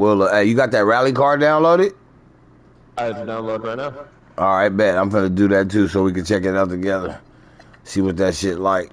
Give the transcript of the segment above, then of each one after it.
Well, hey, you got that rally card downloaded? I download right now. All right, bet. I'm gonna do that too, so we can check it out together. See what that shit like.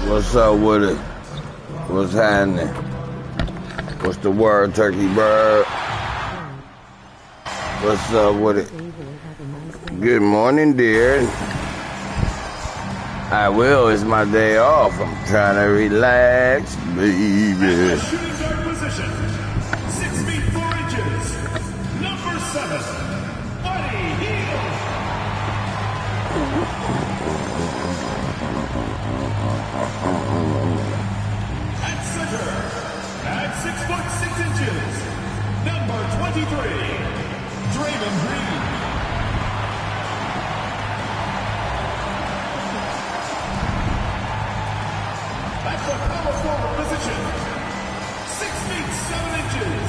What's up with it? What's happening? What's the word, turkey bird? What's up with it? Good morning, dear. I will. It's my day off. I'm trying to relax, baby. Shooting guard position. 6 feet 4 inches. Number 7. Buddy Hield. At center, at 6 foot 6 inches, number 23, Draymond Green. At the power forward position, 6 feet 7 inches,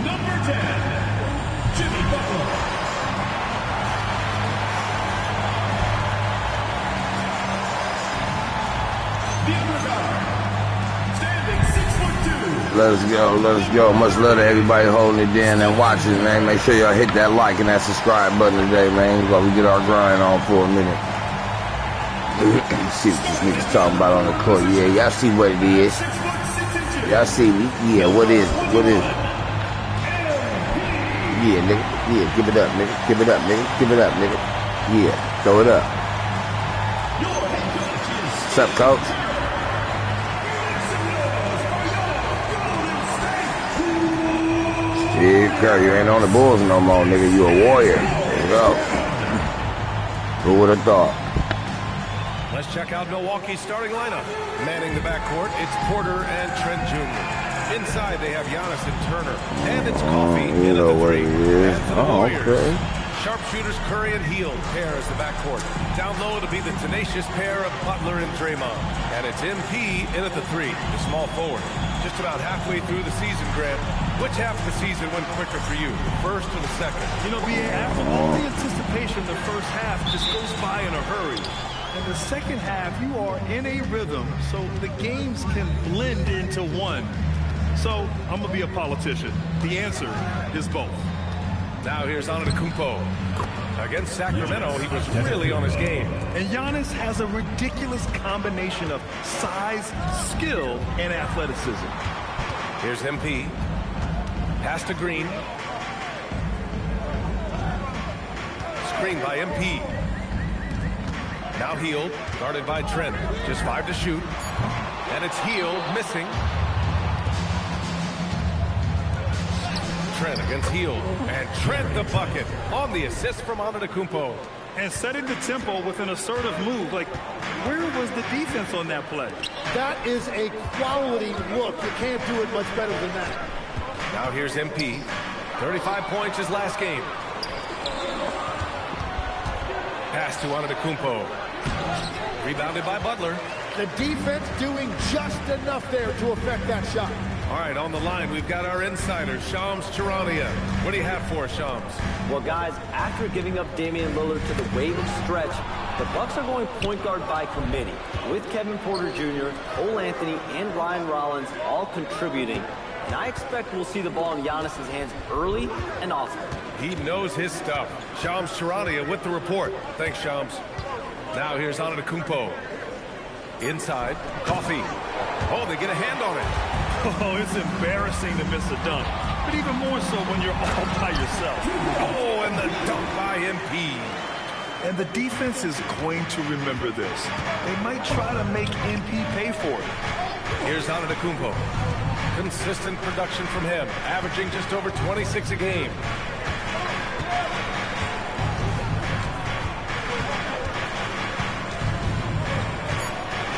number 10, Jimmy Butler. The other guard, standing 6 foot 2. Let's go, let's go. Much love to everybody holding it down and watching, man. Make sure y'all hit that like and that subscribe button today, man, while we get our grind on for a minute. See what this nigga's talking about on the court. Yeah, y'all see what it is. Y'all see me? Yeah, what is it? What is it? Yeah, nigga. Yeah, give it up, nigga. Give it up, nigga. Give it up, nigga. Yeah, throw it up. What's up, coach? Steve Kerr, you ain't on the Bulls no more, nigga. You a warrior. Let's go. Who would have thought? Let's check out Milwaukee's starting lineup. Manning the backcourt, it's Porter and Trent Jr. Inside, they have Giannis and Turner. And it's Coffee You in know at the what 3. it is. And for the Oh, Warriors, okay. sharpshooters Curry and Hield pair as the backcourt. Down low, it'll be the tenacious pair of Butler and Draymond. And it's MP in at the 3, the small forward. Just about halfway through the season, Grant. Which half of the season went quicker for you, the first or the second? You know, BA, after all the anticipation, the first half just goes by in a hurry. In the second half, you are in a rhythm, so the games can blend into one. So, I'm going to be a politician. The answer is both. Now here's Antetokounmpo. Against Sacramento, he was really on his game. And Giannis has a ridiculous combination of size, skill, and athleticism. Here's MP. Pass to Green. Screen by MP. Now Hield, guarded by Trent. Just 5 to shoot. And it's Hield missing. Trent against Hield. And Trent the bucket on the assist from Antetokounmpo. And setting the tempo with an assertive move. Like, where was the defense on that play? That is a quality look. You can't do it much better than that. Now here's MP. 35 points his last game. Pass to Antetokounmpo. Rebounded by Butler. The defense doing just enough there to affect that shot. All right, on the line, we've got our insider, Shams Charania. What do you have for us, Shams? Well, guys, after giving up Damian Lillard to the wave stretch, the Bucks are going point guard by committee, with Kevin Porter Jr., Cole Anthony, and Ryan Rollins all contributing. And I expect we'll see the ball in Giannis' hands early and often. He knows his stuff. Shams Charania with the report. Thanks, Shams. Now here's Antetokounmpo. Inside, Coffee. Oh, they get a hand on it. Oh, it's embarrassing to miss a dunk. but even more so when you're all by yourself. Oh, and the dunk by MP. And the defense is going to remember this. They might try to make MP pay for it. Here's Antetokounmpo. Consistent production from him, averaging just over 26 a game.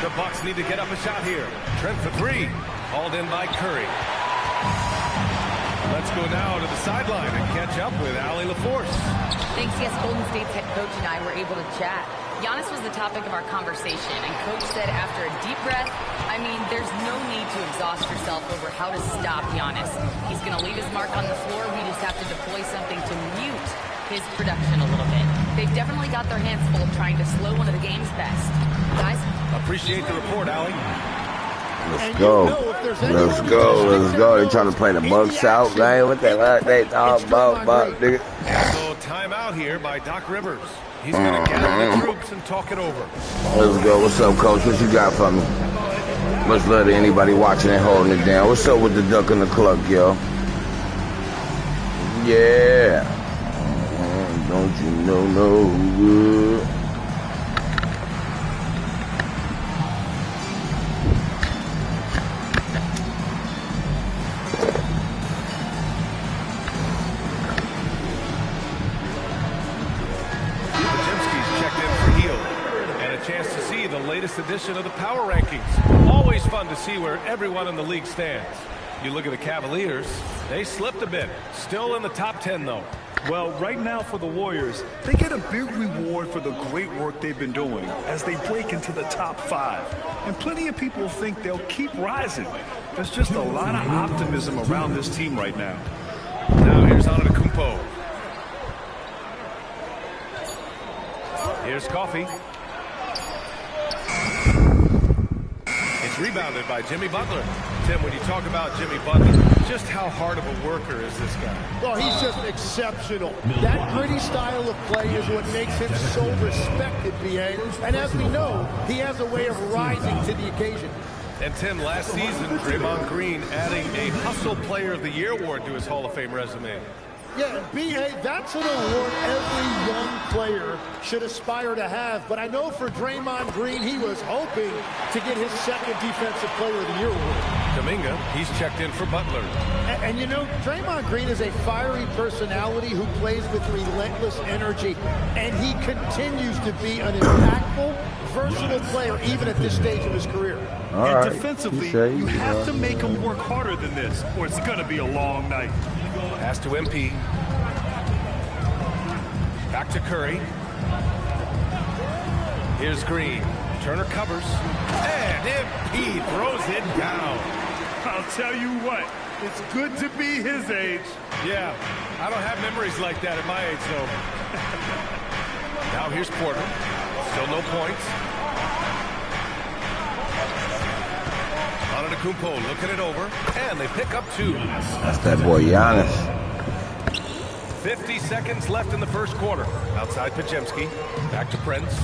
The Bucks need to get up a shot here. Trent for three. Hauled in by Curry. Let's go now to the sideline and catch up with Allie LaForce. Thanks, yes, Golden State's head coach and I were able to chat. Giannis was the topic of our conversation, and Coach said after a deep breath, I mean, there's no need to exhaust yourself over how to stop Giannis. He's going to leave his mark on the floor. We just have to deploy something to mute his production a little bit. They've definitely got their hands full trying to slow one of the game's best. Guys? Appreciate the report, Allie. Let's go. Let's go. Let's go. They trying to play the Bucks out, man. What they talk about, nigga? So timeout here by Doc Rivers. He's going to gather the troops and talk it over. Let's go. What's up, Coach? What you got for me? Much love to anybody watching and holding it down. What's up with the duck and the cluck, yo? Yeah. Don't you know no good? Latest edition of the Power Rankings. Always fun to see where everyone in the league stands. You look at the Cavaliers, they slipped a bit. Still in the top 10, though. Well, right now for the Warriors, they get a big reward for the great work they've been doing as they break into the top 5. And plenty of people think they'll keep rising. There's just a lot of optimism around this team right now. Now here's Antetokounmpo. Here's Coffee. Rebounded by Jimmy Butler. Tim, when you talk about Jimmy Butler, just how hard of a worker is this guy? Well, he's just exceptional. That gritty style of play is what makes him so respected, BA. And as we know, he has a way of rising to the occasion. And Tim, last season, Draymond Green adding a Hustle Player of the Year award to his Hall of Fame resume. Yeah, B.A., that's an award every young player should aspire to have. But I know for Draymond Green, he was hoping to get his second Defensive Player of the Year award. Kuminga, he's checked in for Butler. And you know, Draymond Green is a fiery personality who plays with relentless energy. And he continues to be an impactful, versatile player, even at this stage of his career. And defensively, you have to make him work harder than this, or it's going to be a long night. Pass to MP. Back to Curry. Here's Green. Turner covers. And MP throws it down. I'll tell you what, it's good to be his age. Yeah, I don't have memories like that at my age, though. Now here's Porter. Still no points. Antetokounmpo looking it over, and they pick up 2. That's that boy Giannis. 50 seconds left in the first quarter. Outside Pajemski, back to Prince,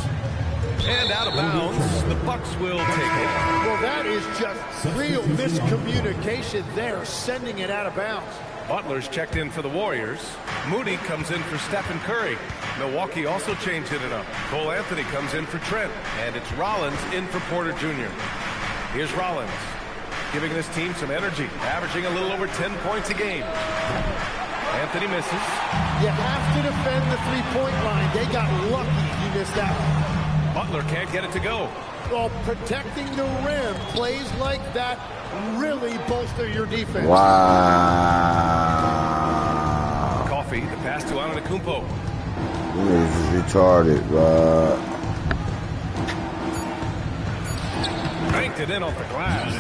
and out of bounds. The Bucks will take it. Well, that is just real miscommunication there, sending it out of bounds. Butler's checked in for the Warriors. Moody comes in for Stephen Curry. Milwaukee also changing it up. Cole Anthony comes in for Trent, and it's Rollins in for Porter Jr. Here's Rollins, giving this team some energy, averaging a little over 10 points a game. Anthony misses. You have to defend the three-point line. They got lucky you missed that. Butler can't get it to go. Well, protecting the rim, plays like that really bolster your defense. Wow. Coffee, the pass to Antetokounmpo. This is retarded, bro. Banked it in off the glass.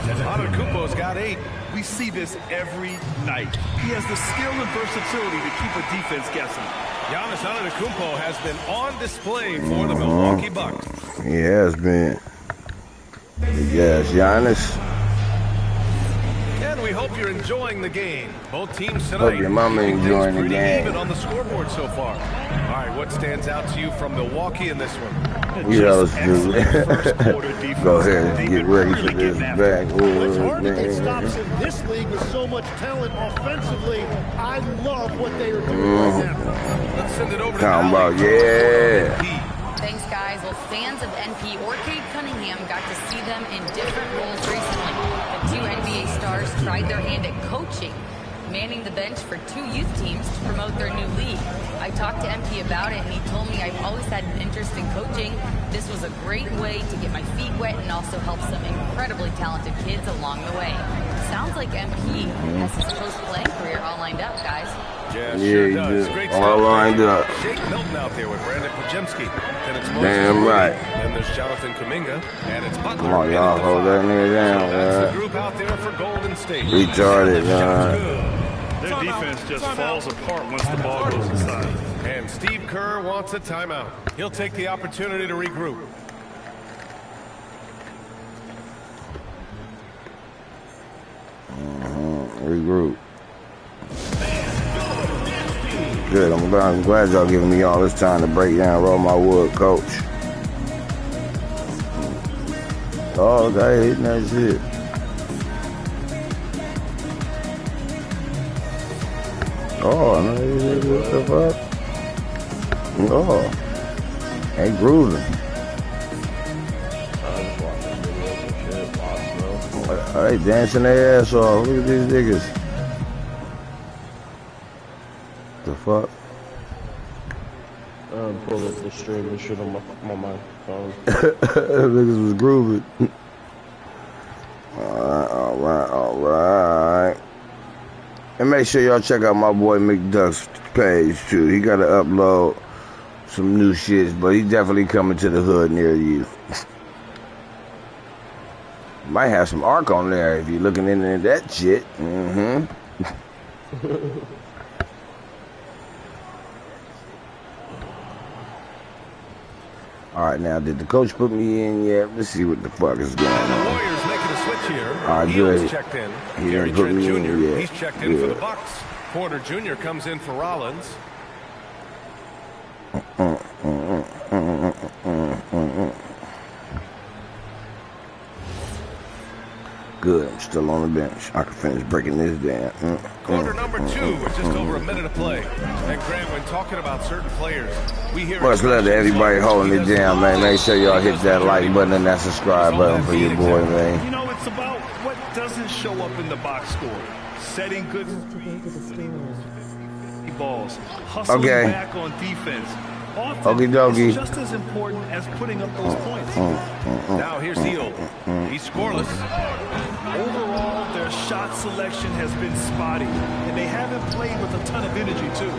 Antetokounmpo's got 8. We see this every night. He has the skill and versatility to keep a defense guessing. Giannis Antetokounmpo has been on display for the Milwaukee Bucks. He has been. Yes, Giannis. And we hope you're enjoying the game. Both teams tonight. Hope your mama enjoying the game. Even on the scoreboard so far. All right, what stands out to you from Milwaukee in this one? You know, go ahead and get ready for this It's hard backwood, to get man. stops in this league with so much talent offensively. I love what they are doing right now. Let's send it over to Talking about, Allie. yeah. Thanks, guys. Well, fans of NP or Cade Cunningham got to see them in different roles recently. The two NBA stars tried their hand at coaching, manning the bench for two youth teams to promote their new league. I talked to MP about it, and he told me I've always had an interest in coaching. This was a great way to get my feet wet and also help some incredibly talented kids along the way. Sounds like MP has his post-playing career all lined up, guys. Yeah, Yeah, sure he does. did. Great All stuff. lined up. Jake Milton out there with Brandon Pajemski. Then it's Moses Damn Moody. right. Then there's Jonathan Kuminga. And it's Butler. Come on, y'all, hold that nigga down, So that's the man. group out there for Golden State. Retarded, man. Their defense just falls apart once the ball goes inside. And Steve Kerr wants a timeout. He'll take the opportunity to regroup. Regroup. Good, I'm glad y'all giving me all this time to break down, roll my wood, coach. Oh, okay, hitting that shit. Oh, no, what the fuck? Oh, they grooving. They dancing their ass off. Look at these niggas. The fuck? Pull up the stream and shit on my phone. Niggas was grooving. Alright. And make sure y'all check out my boy McDuck's page too. He gotta upload some new shits, but he definitely coming to the hood near you. Might have some arc on there if you're looking into that shit. Alright, now did the coach put me in yet? Let's see what the fuck is going The on. Warriors making a switch here. Alright, Heald's good. checked in. He Gary didn't put Trent me in Jr. yet. He's checked in for the Good. Bucks. Porter Jr. comes in for Rollins. Good, I'm still on the bench. I can finish breaking this down. Quarter number 2 with just over a minute to play. And Grant, when talking about certain players, we hear Much love to everybody holding it down, man. Make sure y'all hit that like button and that subscribe button for your boy, man. You know, it's about what doesn't show up in the box score. Setting good balls, hustling Okay. back on defense. Often, Okie dokie. it's just as important as putting up those points. Now here's Hield. He's scoreless. Overall, their shot selection has been spotty, and they haven't played with a ton of energy, too.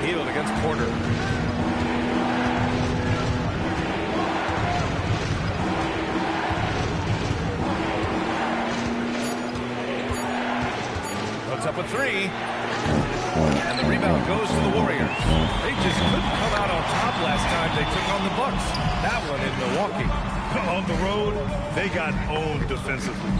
Hield against Porter. Puts up a three. And the rebound goes to the Warriors. They just couldn't come out on top last time they took on the Bucks. That one in Milwaukee. On the road, they got owned defensively.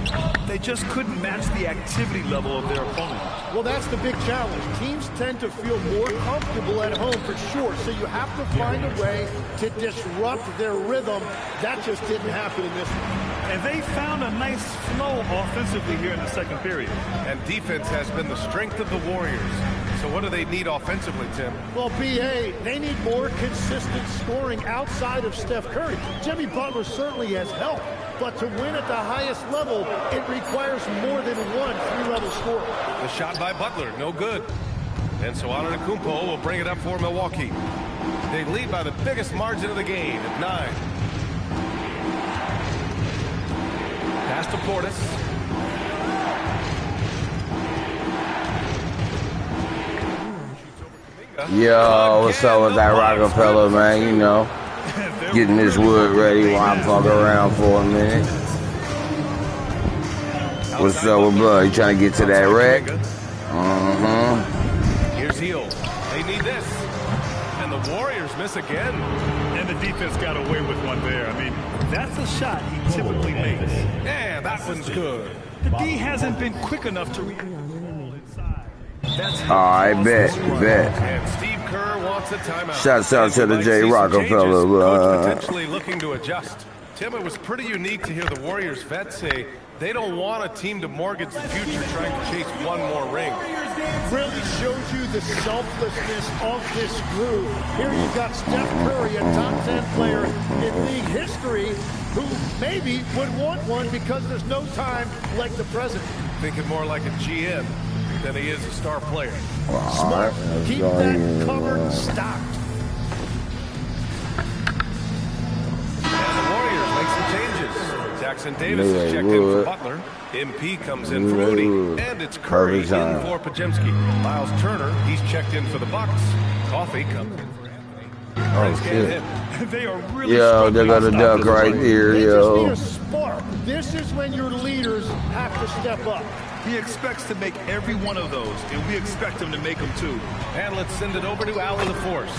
They just couldn't match the activity level of their opponent. Well, that's the big challenge. Teams tend to feel more comfortable at home for sure, so you have to find a way to disrupt their rhythm. That just didn't happen in this one. And they found a nice flow offensively here in the second period. And defense has been the strength of the Warriors. So what do they need offensively, Tim? Well, BA, they need more consistent scoring outside of Steph Curry. Jimmy Butler certainly has helped, but to win at the highest level, it requires more than one three-level scorer. The shot by Butler, no good. And so Antetokounmpo will bring it up for Milwaukee. They lead by the biggest margin of the game at 9. Pass to Portis. Yo, what's up with that Rockefeller, man? You know, getting this wood ready while I fuck around for a minute. What's up with Bud? You trying to get to that wreck? Here's Hield. They need this. And the Warriors miss again. And the defense got away with one there. I mean, that's a shot he typically makes. Yeah, that one's good. The D hasn't been quick enough to read the ball inside. That's All right, bet. And Steve Kerr wants a timeout. Shouts out to the Might J. see some Rockefeller. changes. Coach potentially looking to adjust. Tim, it was pretty unique to hear the Warriors vets say they don't want a team to mortgage the future trying to chase one more ring. Really shows you the selflessness of this group. Here you got Steph Curry, a top 10 player in league history, who maybe would want one because there's no time like the present. Thinking more like a GM than he is a star player. Smart. Keep that cupboard stocked. And the Warriors make some changes. Jackson Davis is checked in for Butler. MP comes in for Moody. And it's Curry in for Pajemski. Miles Turner, he's checked in for the Bucks. Coffee comes in for Anthony. Oh, shit. They are really Yo, they got a duck right here, They yo. just need a spark. This is when your leaders have to step up. He expects to make every one of those, and we expect him to make them too. And let's send it over to Al of the Force.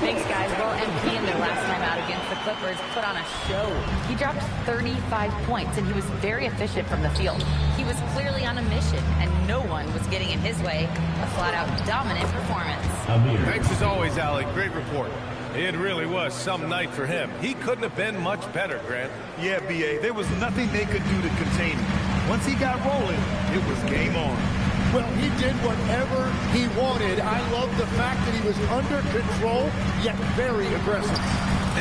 Thanks, guys. Well, MP in their last time out against the Clippers put on a show. He dropped 35 points, and he was very efficient from the field. He was clearly on a mission, and no one was getting in his way. A flat-out dominant performance. Thanks as always, Alec. Great report. It really was some night for him. He couldn't have been much better, Grant. Yeah, B.A., there was nothing they could do to contain him. Once he got rolling, it was game on. Well, he did whatever he wanted. I love the fact that he was under control, yet very aggressive.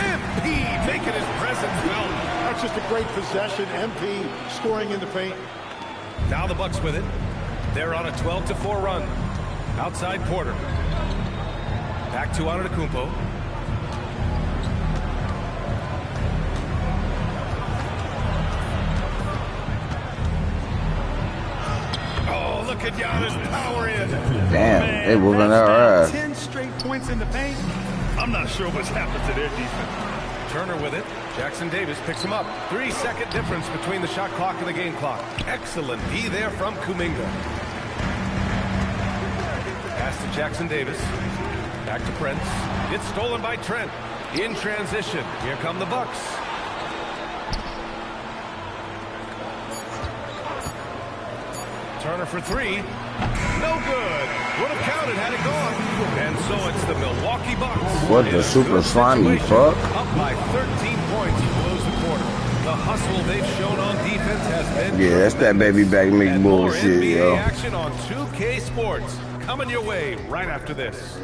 MP making his presence felt. That's just a great possession. MP scoring in the paint. Now the Bucks with it. They're on a 12-4 run. Outside Porter. Back to Antetokounmpo. Oh, look at Giannis power in. Damn, they whooping our ass. 10 straight points in the paint. I'm not sure what's happened to their defense. Turner with it. Jackson Davis picks him up. 3-second difference between the shot clock and the game clock. Excellent D there from Kuminga. Pass to Jackson Davis. Back to Prince. It's stolen by Trent. In transition. Here come the Bucks. Turner for three. No good. Would have counted had it gone. And so it's the Milwaukee Bucks. What the super slimy fuck? Up by 13 points to close the quarter. The hustle they've shown on defense has been... Yeah, that's that baby back me and more bullshit, NBA yo. action on 2K Sports. Coming your way right after this.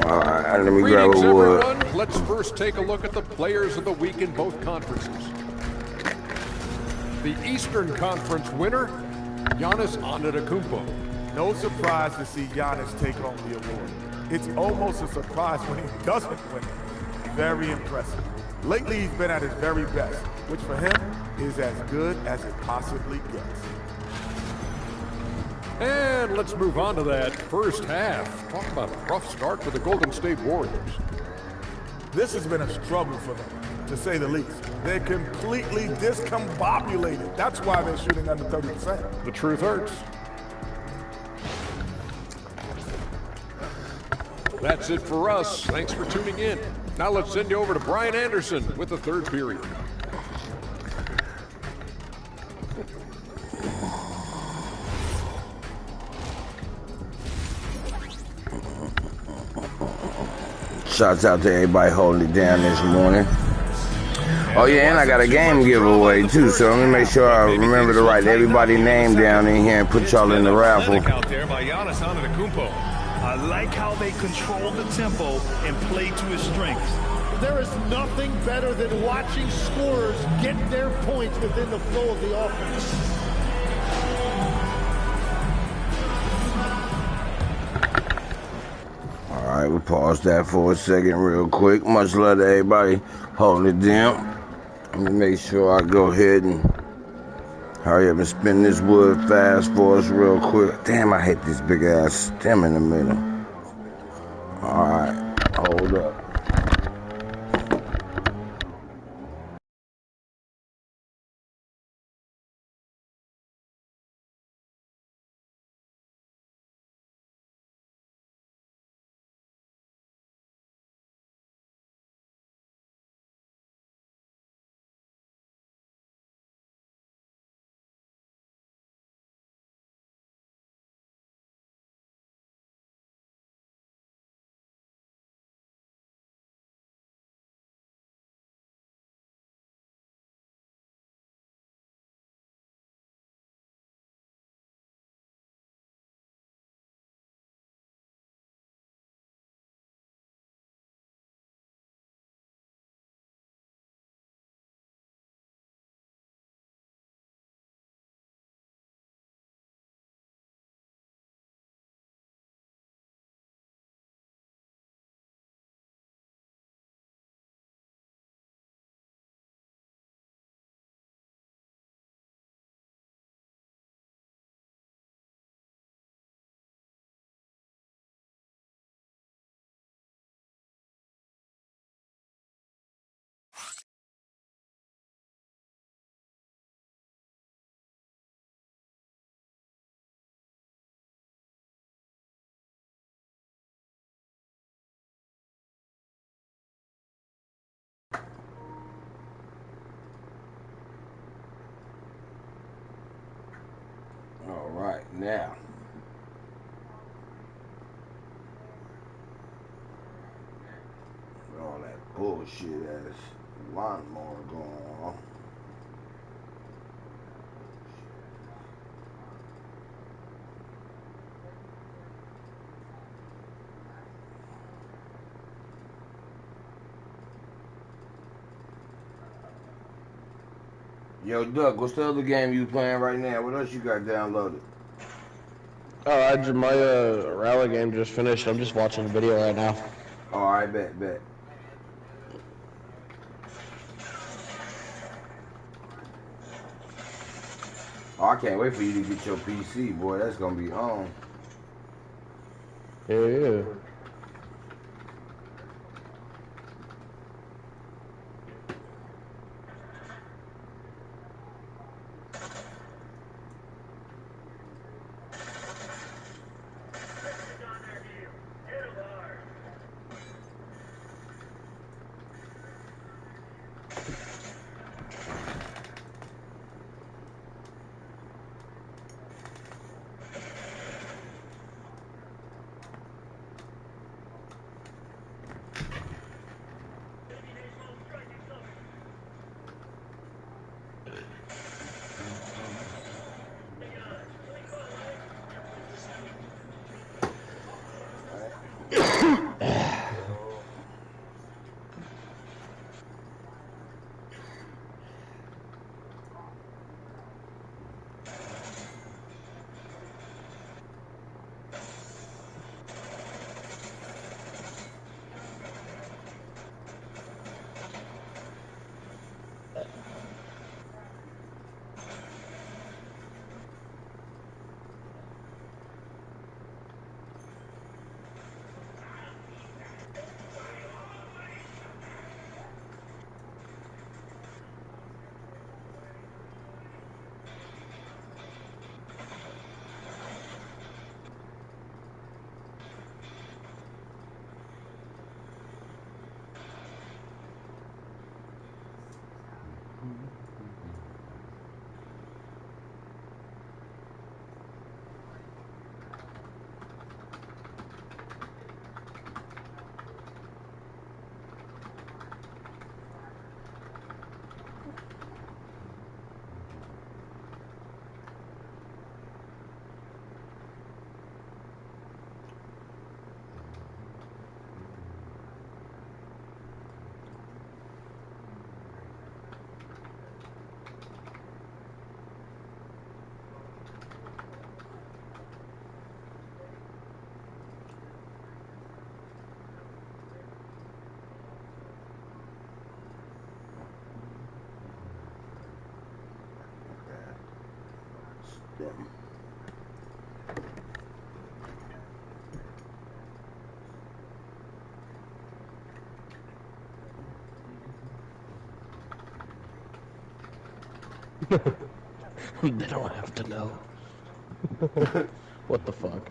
All right, let me grab Greetings, a wood. everyone. Let's first take a look at the players of the week in both conferences. The Eastern Conference winner, Giannis Antetokounmpo. No surprise to see Giannis take home the award. It's almost a surprise when he doesn't win it. Very impressive. Lately, he's been at his very best, which for him is as good as it possibly gets. And let's move on to that first half. Talk about a rough start for the Golden State Warriors. This has been a struggle for them, to say the least. They're completely discombobulated. That's why they're shooting under 30%. The truth hurts. That's it for us. Thanks for tuning in. Now let's send you over to Brian Anderson with the third period. Shouts out to everybody holding it down this morning. Oh yeah, and I got a game giveaway too, so let me make sure I remember to write everybody's name down in here and put y'all in the raffle. Out there by Giannis Antetokounmpo. I like how they control the tempo and play to his strengths. There is nothing better than watching scorers get their points within the flow of the offense. All right, we'll pause that for a second real quick. Much love to everybody holding it down. Let me make sure I go ahead and hurry up and spin this wood fast for us real quick. Damn, I hit this big ass stem in the middle. All right, hold up. All right, now. All that bullshit ass lawnmower going on. Yo, Duck, what's the other game you playing right now? What else you got downloaded? Oh, my rally game just finished. I'm just watching a video right now. Oh, I bet. Oh, I can't wait for you to get your PC, boy. That's gonna be on. Yeah. They don't have to know. What the fuck?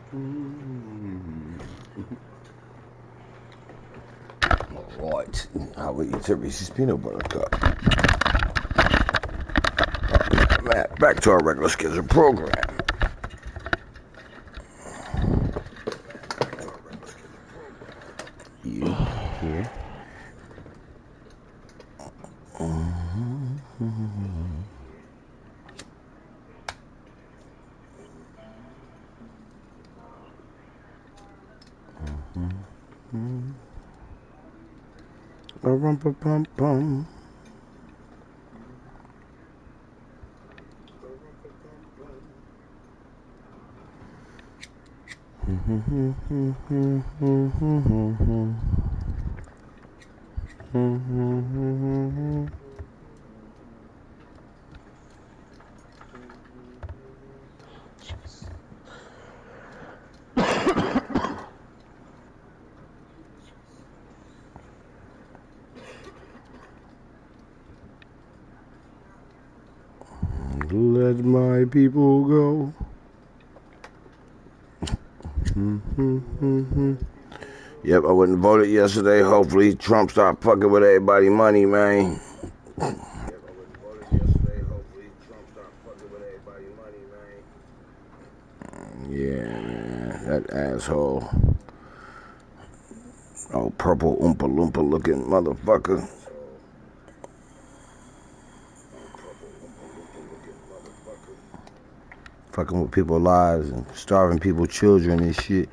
Alright, I will eat Reese's peanut butter cup. Alright, back to our regular scheduled program. You here? Bum. Let my people go. Yep, I wouldn't voted yesterday. Hopefully Trump start fucking with everybody money, man. Yeah, man, that asshole. Oh, purple Oompa Loompa looking motherfucker. Fucking with people's lives and starving people's children and shit.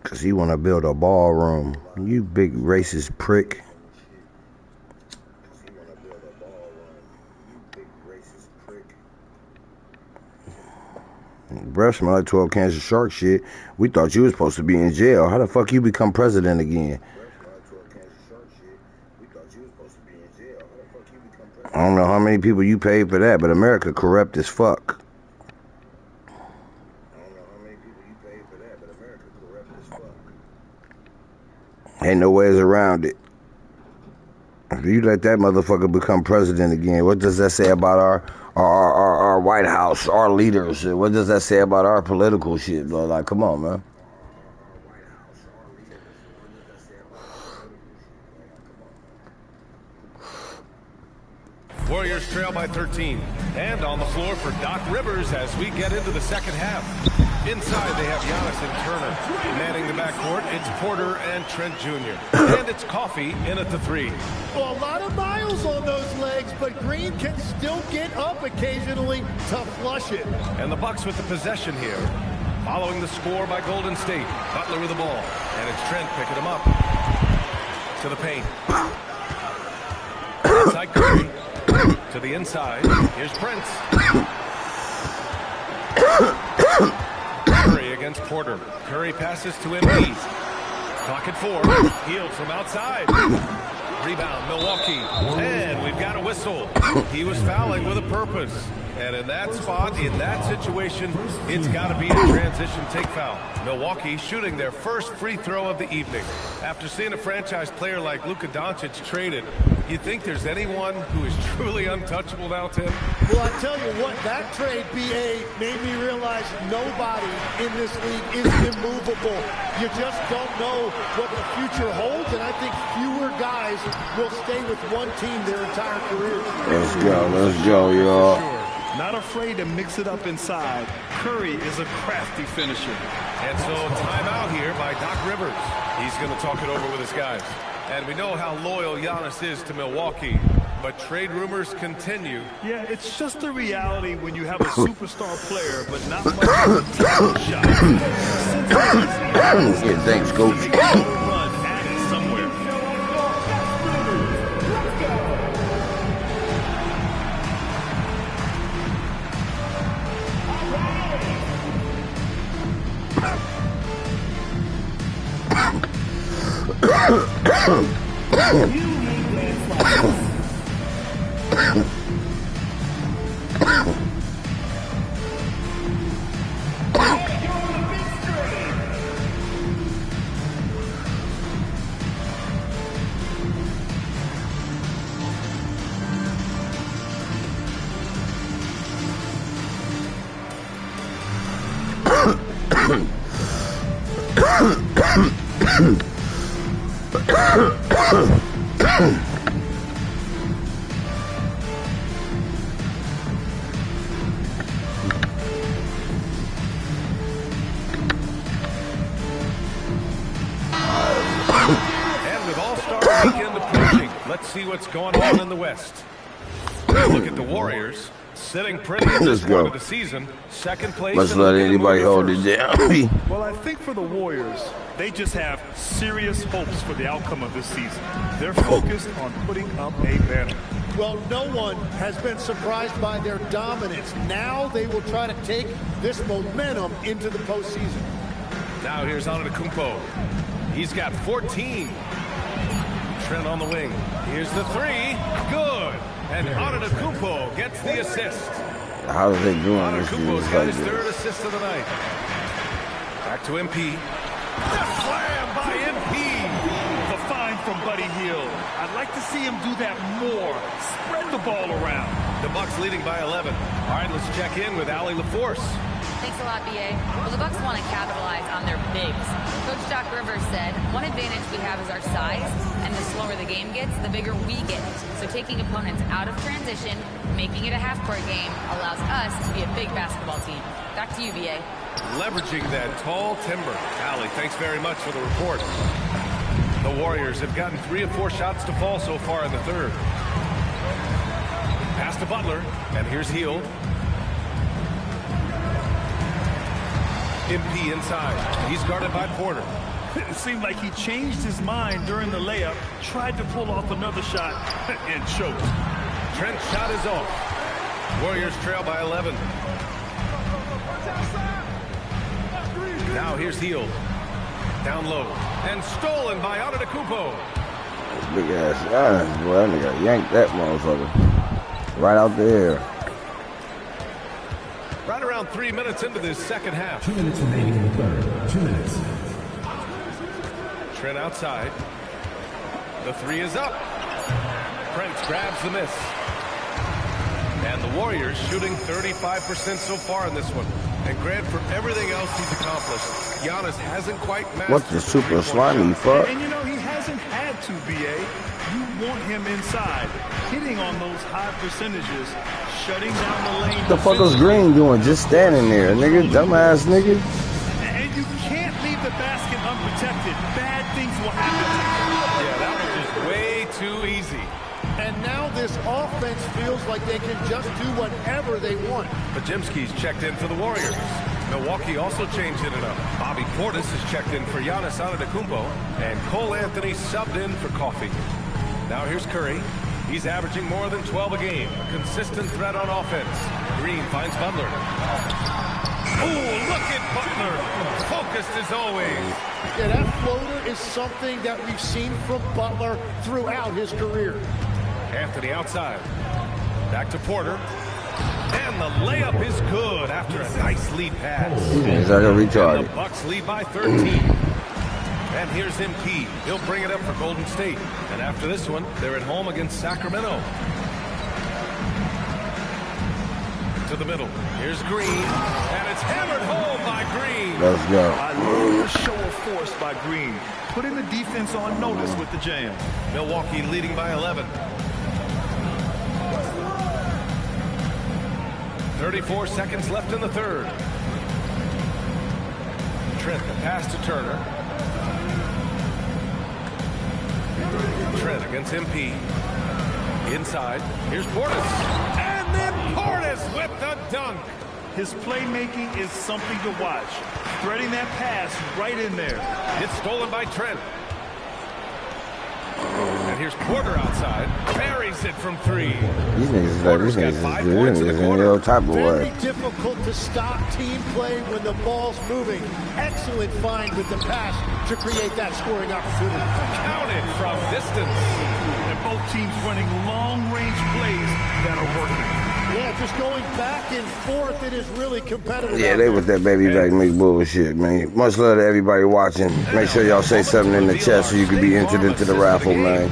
Cause he wanna build a ballroom. You big racist prick. Breath smell like 12 cans of shark shit. We thought you was supposed to be in jail. How the fuck you become president again? I don't know how many people you paid for that, but America corrupt as fuck. Ain't no ways around it. If you let that motherfucker become president again, what does that say about our White House, our leaders? What does that say about our political shit, bro? Like, come on, man. Warriors trail by 13. And on the floor for Doc Rivers as we get into the second half. Inside, they have Giannis and Turner. Manning the backcourt, it's Porter and Trent Jr. And it's Coffee in at the 3. Well, a lot of miles on those legs, but Green can still get up occasionally to flush it. And the Bucks with the possession here. Following the score by Golden State. Butler with the ball. And it's Trent picking him up. To the paint. Inside Curry. To the inside. Here's Prince. Curry against Porter. Curry passes to Embiid. Clock at 4. Hield from outside. Rebound, Milwaukee. And we've got a whistle. He was fouling with a purpose. And in that spot, in that situation, it's got to be a transition take foul. Milwaukee shooting their first free throw of the evening. After seeing a franchise player like Luka Doncic traded, you think there's anyone who is truly untouchable now, Tim? Well, I tell you what, that trade, BA, made me realize nobody in this league is immovable. You just don't know what the future holds, and I think fewer guys will stay with one team their entire career. Let's go, y'all. Not afraid to mix it up inside. Curry is a crafty finisher. And so timeout here by Doc Rivers. He's going to talk it over with his guys. And we know how loyal Giannis is to Milwaukee, but trade rumors continue. Yeah, it's just a reality when you have a superstar player, but not much of a talent shot. Yeah, thanks, coach. Run at it somewhere. Let's see what's going on in the West. Look at the Warriors. Sitting pretty at this point of the season. Second place. Let's let anybody hold it down. Well, I think for the Warriors, they just have serious hopes for the outcome of this season. They're focused on putting up a banner. Well, no one has been surprised by their dominance. Now they will try to take this momentum into the postseason. Now here's Antetokounmpo. He's got 14. Trent on the wing. Here's the 3. Good. And Antetokounmpo gets the assist. How are they doing this? Antetokounmpo's got his 3rd assist of the night. Back to MP. The slam by MP. The find from Buddy Hield. I'd like to see him do that more. Spread the ball around. The Bucks leading by 11. All right, let's check in with Allie LaForce. Thanks a lot, BA. Well, the Bucks want to capitalize on their bigs. Coach Doc Rivers said, one advantage we have is our size, and the slower the game gets, the bigger we get. So taking opponents out of transition, making it a half-court game, allows us to be a big basketball team. Back to you, BA. Leveraging that tall timber. Allie, thanks very much for the report. The Warriors have gotten 3 of 4 shots to fall so far in the third. Pass to Butler, and here's Hield. MP inside. He's guarded by Porter. It seemed like he changed his mind during the layup, tried to pull off another shot, and choked. Trent's shot is off. Warriors trail by 11. Now here's Hield. Down low. And stolen by Antetokounmpo. Big ass Giannis, boy. That nigga yanked that motherfucker right out the air. Right around 3 minutes into this second half. 2 minutes remaining in the third. 2 minutes. Trent outside. The 3 is up. Trent grabs the miss. And the Warriors shooting 35% so far in this one. And Grant, for everything else he's accomplished, Giannis hasn't quite mastered. What's the super slimy fuck? And you know, he hasn't had to, BA. You want him inside, hitting on those high percentages, shutting down the lane. What the fuck is Green doing? Just standing there, nigga. Dumbass nigga. And you can't leave the basket unprotected. Bad things will happen. Yeah, that was just way too easy. And now this offense feels like they can just do whatever they want. Podziemski's checked in for the Warriors. Milwaukee also changed it up. Bobby Portis is checked in for Giannis Antetokounmpo. And Cole Anthony subbed in for Coffey. Now here's Curry. He's averaging more than 12 a game. A consistent threat on offense. Green finds Butler. Oh, look at Butler. Focused as always. Yeah, that floater is something that we've seen from Butler throughout his career. Anthony outside. Back to Porter. And the layup is good after a nice lead pass. He's like a retard. And the Bucks lead by 13. And here's MP. He'll bring it up for Golden State. And after this one, they're at home against Sacramento. To the middle. Here's Green. And it's hammered home by Green. Let's go. I love the show of force by Green. Putting the defense on notice with the jam. Milwaukee leading by 11. 34 seconds left in the third. Trent, the pass to Turner. Trent against MP. Inside. Here's Portis. And then Portis with the dunk. His playmaking is something to watch. Threading that pass right in there. It's stolen by Trent. And here's Porter outside. Buries it from 3. These niggas is in your type of way. Very difficult to stop team play when the ball's moving. Excellent find with the pass to create that scoring opportunity. Counted from distance. And both teams running long-range plays that are working. Yeah, just going back and forth, it is really competitive. Yeah, they with that baby back me bullshit, man. Much love to everybody watching. Make sure y'all say something in the chat so you can be entered into the raffle, man.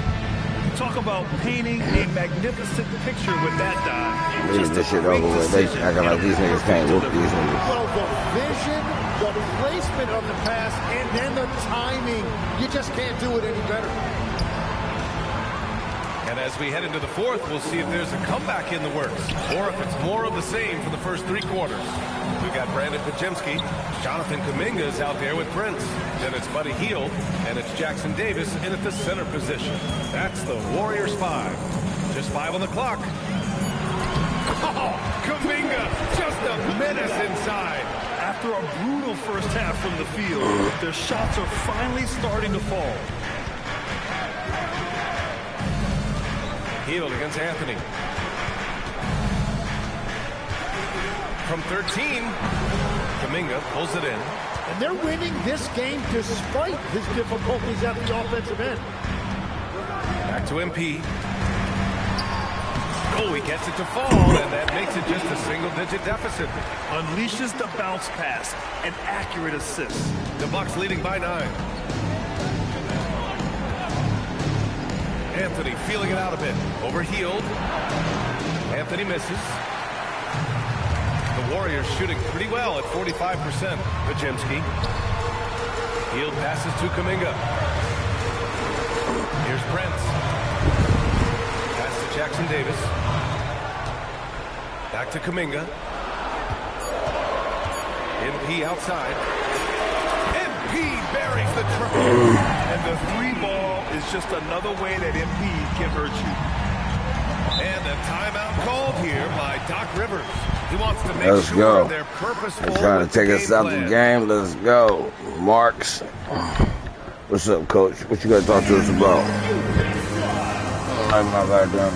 Talk about painting a magnificent picture with that dive. Leave this shit over with. They acting like these niggas can't whoop these niggas. Well, the vision, the placement of the pass, and then the timing. You just can't do it any better. And as we head into the fourth, we'll see if there's a comeback in the works, or if it's more of the same for the first 3 quarters. We've got Brandon Podziemski. Jonathan Kuminga is out there with Prince. Then it's Buddy Hield, and it's Jackson Davis in at the center position. That's the Warriors 5. Just 5 on the clock. Oh, Kuminga, just a menace inside. After a brutal first half from the field, their shots are finally starting to fall. Hield against Anthony. From 13, Kuminga pulls it in. And they're winning this game despite his difficulties at the offensive end. Back to MP. Oh, he gets it to fall, and that makes it just a single-digit deficit. Unleashes the bounce pass, an accurate assist. The Bucks leading by 9. Anthony feeling it out a bit. Over Hield. Anthony misses. The The Warriors shooting pretty well at 45%. Pajemski. Hield passes to Kuminga. Here's Prince. Pass to Jackson Davis. Back to Kuminga. MP outside. MP buries the triple. And the 3-ball is just another way that MP can hurt you. And a timeout called here by Doc Rivers. He wants to make sure they're purposeful. They're trying to take us out the game. Let's go. Marks. What's up, Coach? What you got to talk to us about? I'm not back down.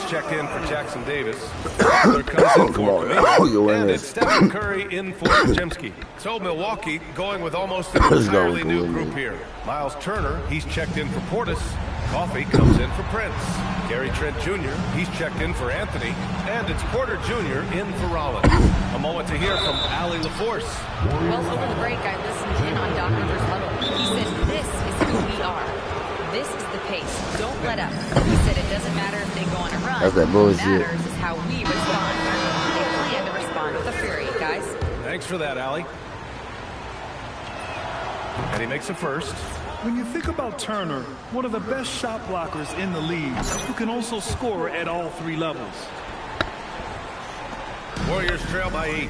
Checked in for Jackson Davis. There comes in for and it's Stephen Curry in for Pajemski. So Milwaukee going with almost an entirely new group here. Miles Turner, he's checked in for Portis. Coffey comes in for Prince. Gary Trent Jr., he's checked in for Anthony. And it's Porter Jr. in for Rollins. A moment to hear from Allie LaForce. Well, over the break, I listened in on Doc Rivers' huddle. He said, this is who we are. This is the pace. Don't let up. He said it doesn't matter if they go on a run. That's that bullshit. What matters is how we respond. They plan to respond with a fury, guys. Thanks for that, Allie. And he makes a first. When you think about Turner, one of the best shot blockers in the league, who can also score at all 3 levels. Warriors trail by 8.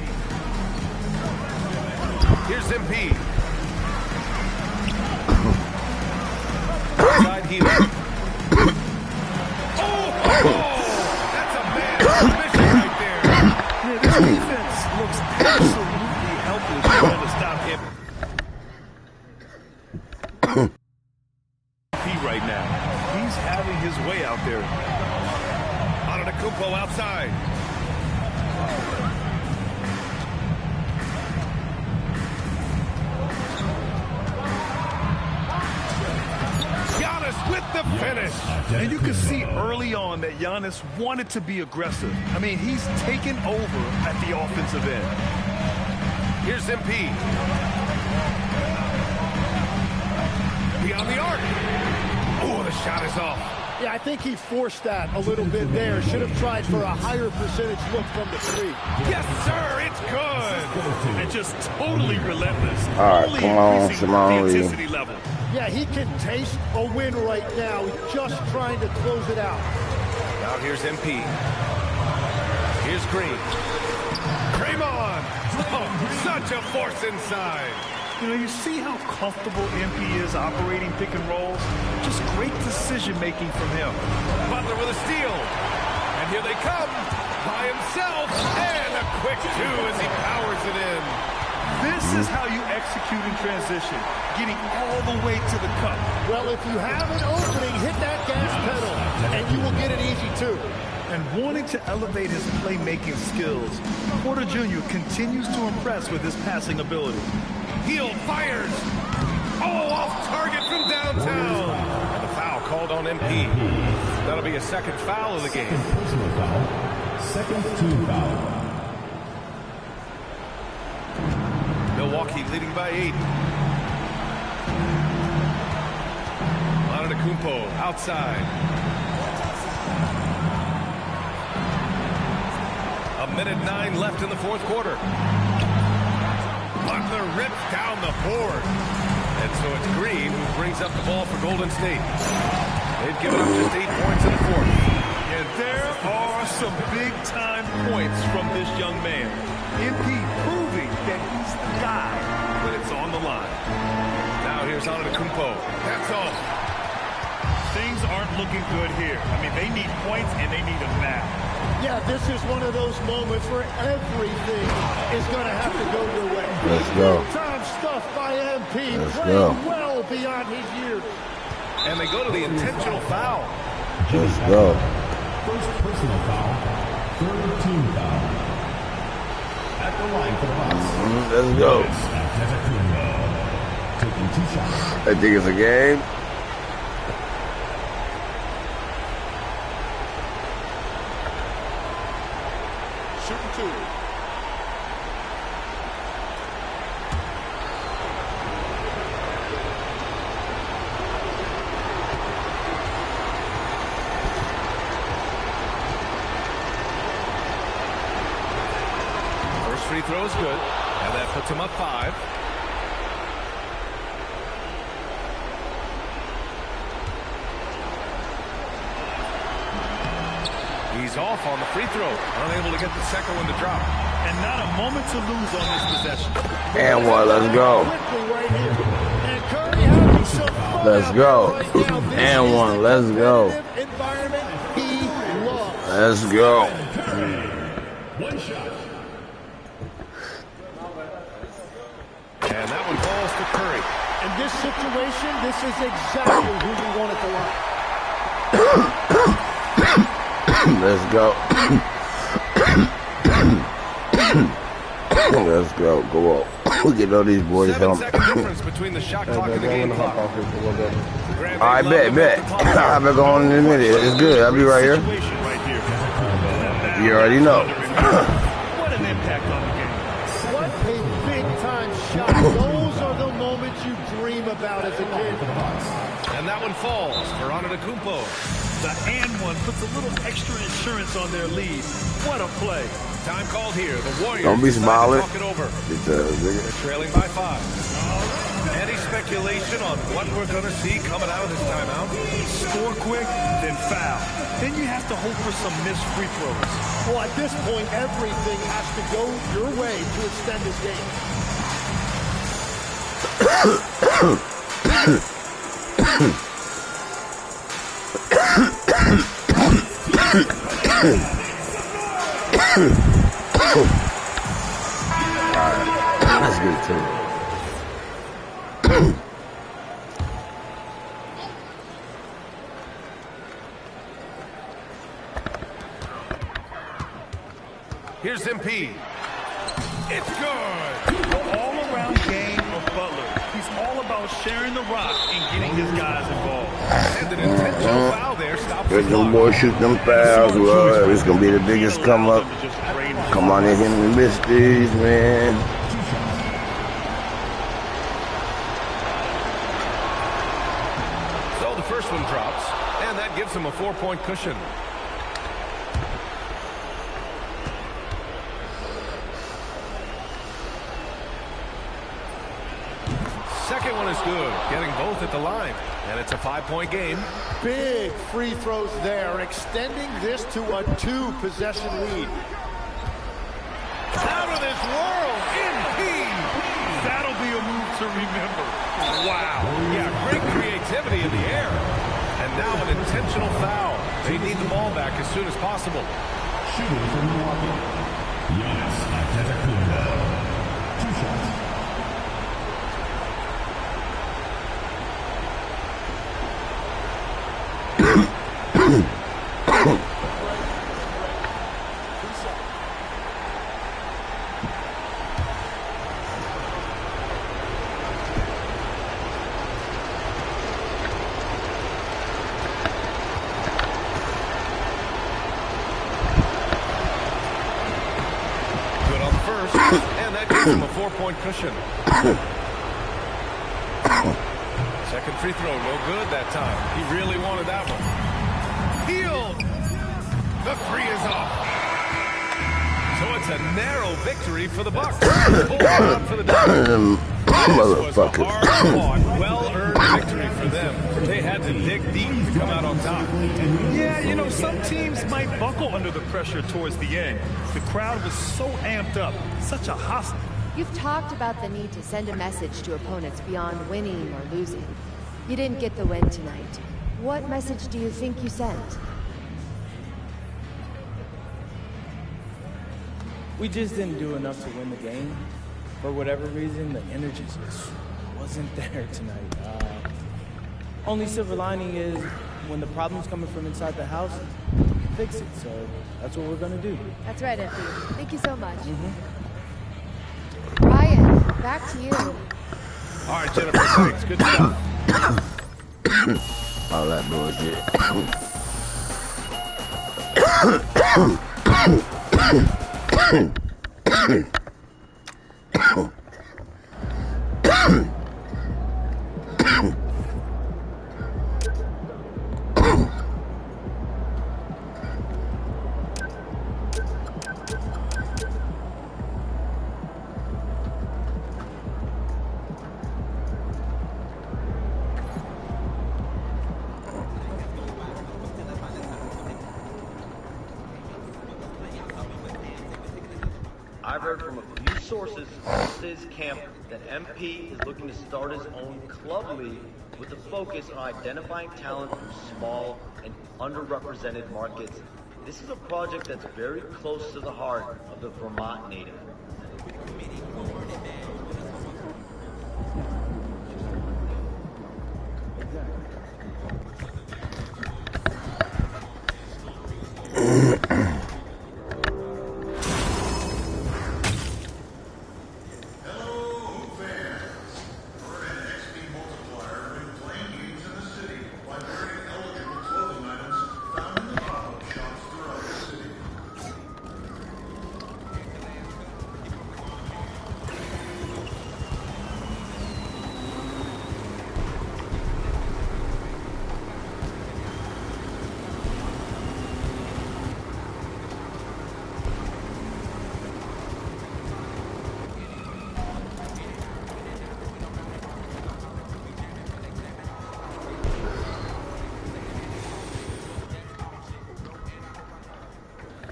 Here's MP. Side heel. That's a man mission right there. Yeah, this defense looks absolutely helpless trying to stop him. Right now, he's having his way out there. Antetokounmpo outside. With the finish. And you can see early on that Giannis wanted to be aggressive. I mean, he's taken over at the offensive end. Here's MP. Beyond the arc. Oh, the shot is off. Yeah, I think he forced that a little bit there. Should have tried for a higher percentage look from the 3. Yes, sir. It's good. And just totally relentless. All right, come on, Simone. The intensity level. Yeah, he can taste a win right now. He's just trying to close it out. Now here's MP. Here's Green. Draymond. Oh, such a force inside. You know, you see how comfortable MP is operating pick and rolls? Just great decision-making from him. Butler with a steal. And here they come. By himself. And a quick 2 as he powers it in. This is how you execute in transition, getting all the way to the cup. Well, if you have an opening, hit that gas pedal, and you will get it easy too. And wanting to elevate his playmaking skills, Porter Jr. continues to impress with his passing ability. Heel fires. Oh, off target from downtown. And the foul called on MP. That'll be a second foul of the game. Personal foul. Second team foul. Milwaukee leading by 8. Antetokounmpo outside. A minute 9 left in the 4th quarter. Butler rips down the board. And so it's Green who brings up the ball for Golden State. They've given up just 8 points in the 4th. And there are some big-time points from this young man. MP proving that he's the guy when it's on the line. Now here's Antetokounmpo. That's all. things aren't looking good here. I mean, they need points, and they need them now. Yeah, this is one of those moments where everything is going to have to go your way. Let's go. Big-time stuff by MP. Let's playing go. well beyond his years. And they go to the intentional foul. Let's go. First personal foul, third team foul. At the line for the Bucks. Let's go. Taking 2 shots. I think it's a game. Shooting 2. First free throw is good, and that puts him up 5. He's off on the free throw, unable to get the second one to drop. And not a moment to lose on this possession. And one, let's go. Let's go. And one, let's go. Let's go. One shot. And that one falls to Curry. In this situation, this is exactly who you want at the line. Let's go. Let's go. Go on. We get all these boys 7-second difference between the shot clock and the game clock. I bet. I'll be going in a minute. It's good. I'll be right here. You already know. What an impact on the game. What a big-time shot. Those are the moments you dream about as a kid. And that one falls for Antetokounmpo. The and one puts a little extra insurance on their lead. What a play. Time called here. The Warriors Don't be smiling. talk it over. They're trailing by 5. Any speculation on what we're going to see coming out of this timeout? Score quick, then foul. Then you have to hope for some missed free throws. Well, at this point, everything has to go your way to extend this game. Let's get to it. Here's MP. It's good. The all-around game of Butler. He's all about sharing the rock and getting his guys involved. And an intentional foul there stops Let them boys shoot them fouls. Well, it's going to be the biggest come up. Come on in here and miss these, man. So the first one drops, and that gives him a 4-point cushion. Second one is good, getting both at the line, and it's a 5-point game. Big free throws there, extending this to a 2-possession lead. Out of this world, MP! That'll be a move to remember. Wow. Yeah, great creativity in the air. And now an intentional foul. They need the ball back as soon as possible. Shooting from Milwaukee. Giannis Antetokounmpo. 2 shots. Good on the first, and that gives him a 4-point cushion. Second free throw, no good that time. He really wanted that one. Healed! The three is off. So it's a narrow victory for the Bucks. Hold on for the Motherfucker. hard-fought, well-earned victory for them. They had to dig deep to come out on top. Yeah, you know, some teams might buckle under the pressure towards the end. The crowd was so amped up, such a hostile. You've talked about the need to send a message to opponents beyond winning or losing. You didn't get the win tonight. What message do you think you sent? We just didn't do enough to win the game. For whatever reason, the energy just wasn't there tonight. Only silver lining is when the problem's coming from inside the house, fix it. So that's what we're gonna do. That's right, MP. Thank you so much. Ryan, back to you. All right, Jennifer, thanks. Good stuff. All that bullshit. I've heard from a few sources in his camp that MP is looking to start his own club league with a focus on identifying talent from small and underrepresented markets. This is a project that's very close to the heart of the Vermont native.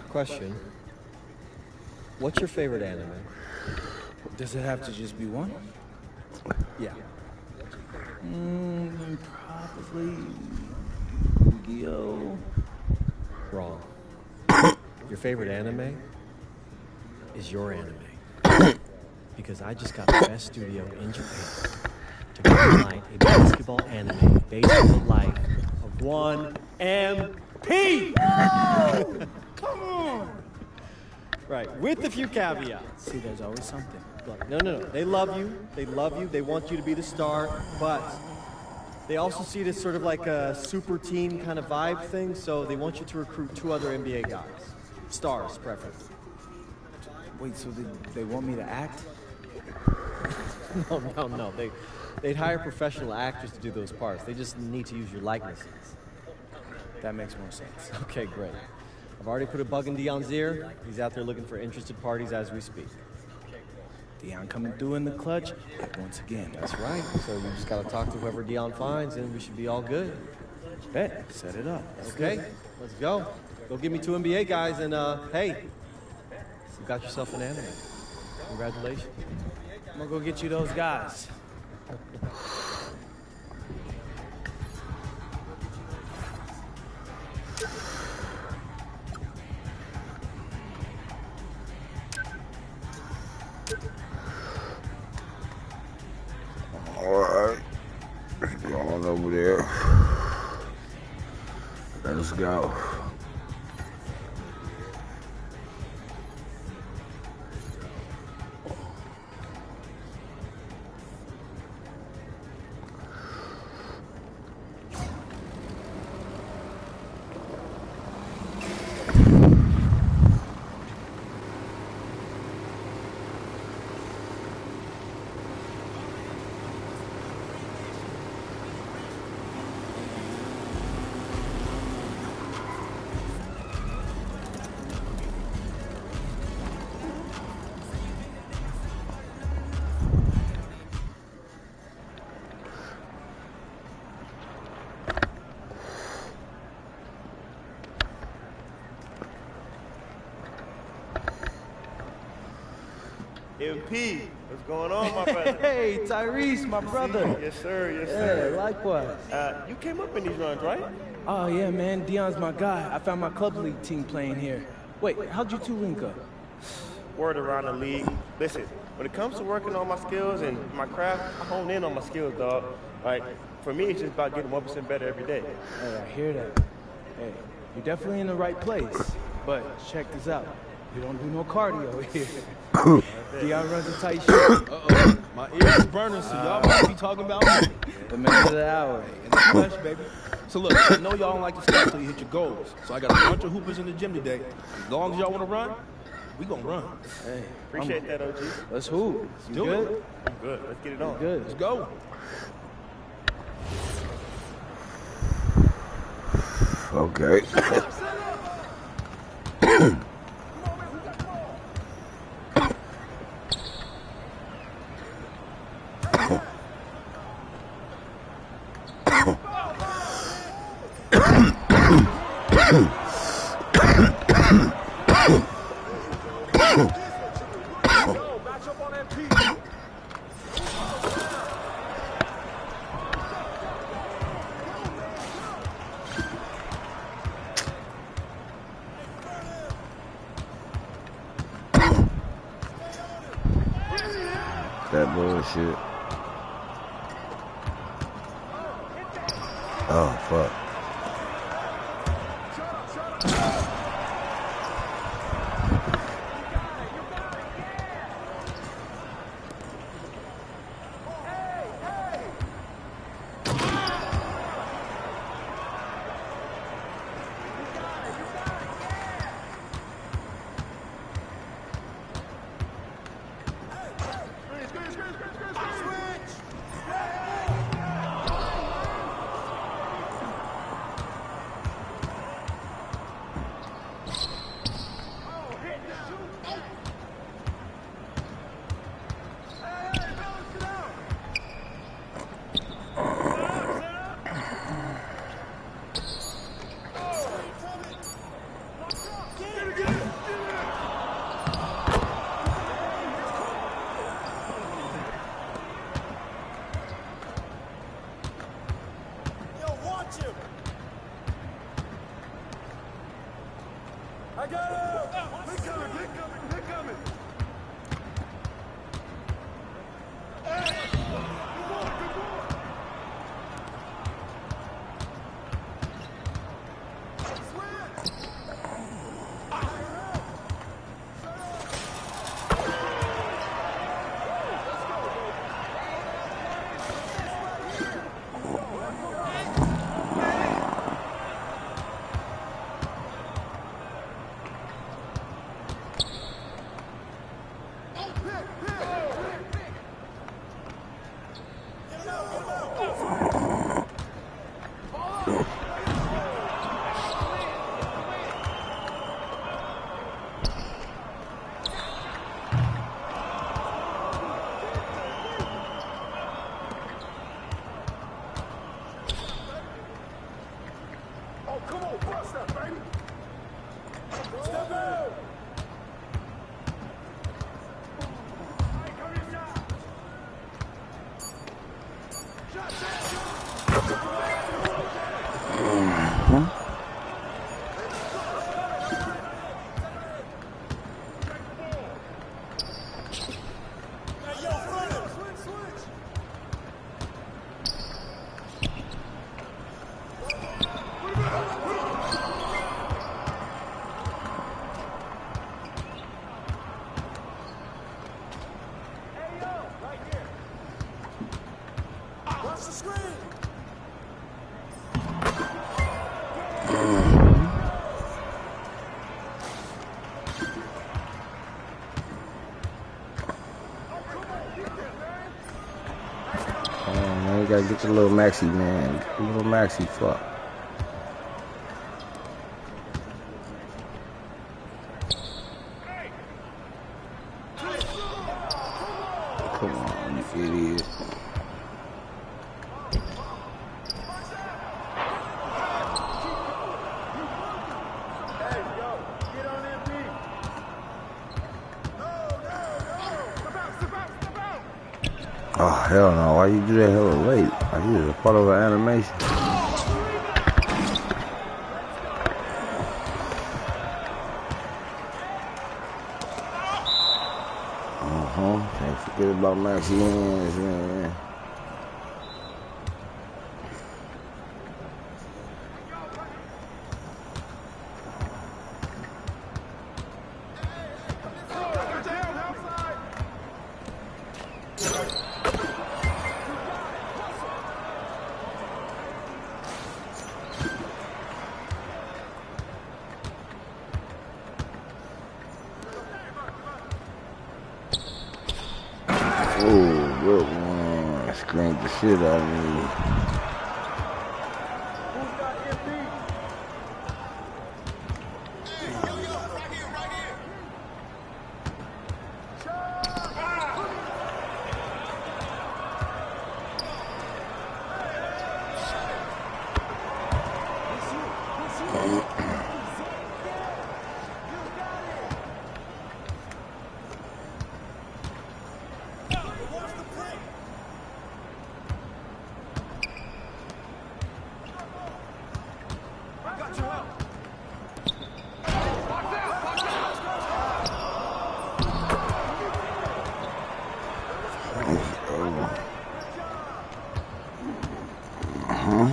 Question. What's your favorite anime? Does it have to just be one? Yeah. Probably Yu-Gi-Oh. Wrong. Your favorite anime is your anime. Because I just got the best studio in Japan to combine a basketball anime based on the life of one MP! Come on! Right, with a few caveats. See, there's always something. Look, no. They love you. They love you. They want you to be the star. But they also see it as sort of like a super team kind of vibe thing. So they want you to recruit 2 other NBA guys. Stars, preferably. Wait, so they want me to act? No. They'd hire professional actors to do those parts. They just need to use your likenesses. That makes more sense. Okay, great. I've already put a bug in Dion's ear. He's out there looking for interested parties as we speak. Dion coming through in the clutch once again. That's right. So we just got to talk to whoever Dion finds, and we should be all good. Bet. Set it up. Okay, let's go. Go give me 2 NBA guys, and hey, you got yourself an anime. Congratulations. I'm gonna go get you those guys. Alright, let's go on over there. Let's go. MP, what's going on, my brother? Hey, Tyrese, my brother. Yes, sir. Yes, sir. Yeah, likewise. You came up in these runs, right? Oh, yeah, man. Dion's my guy. I found my club league team playing here. Wait, how'd you two link up? Word around the league. Listen, when it comes to working on my skills and my craft, I hone in on my skills, dog. Like, for me, it's just about getting 1% better every day. Hey, I hear that. Hey, you're definitely in the right place. But check this out. You don't do no cardio here. Dion runs a tight ship. Uh-oh, my ears is burning, so y'all might be talking about me. The man of the hour. In the flesh, baby. So look, I know y'all don't like to stop till you hit your goals. So I got a bunch of hoopers in the gym today. As long as y'all want to run, we gonna run. Hey, appreciate that, OG. Let's hoop. Let's You do good? it. I'm good. Let's get it on. Good. Let's go. Okay. That bullshit. Oh, fuck. Man, you gotta get your little maxi, man. Get your little maxi, fuck. Come on, you idiot. Oh, hell no. Why you do that hella late? Are you a part of an animation? Can't forget about Maxie hands, man. Oh, good one. Screened the shit out of me.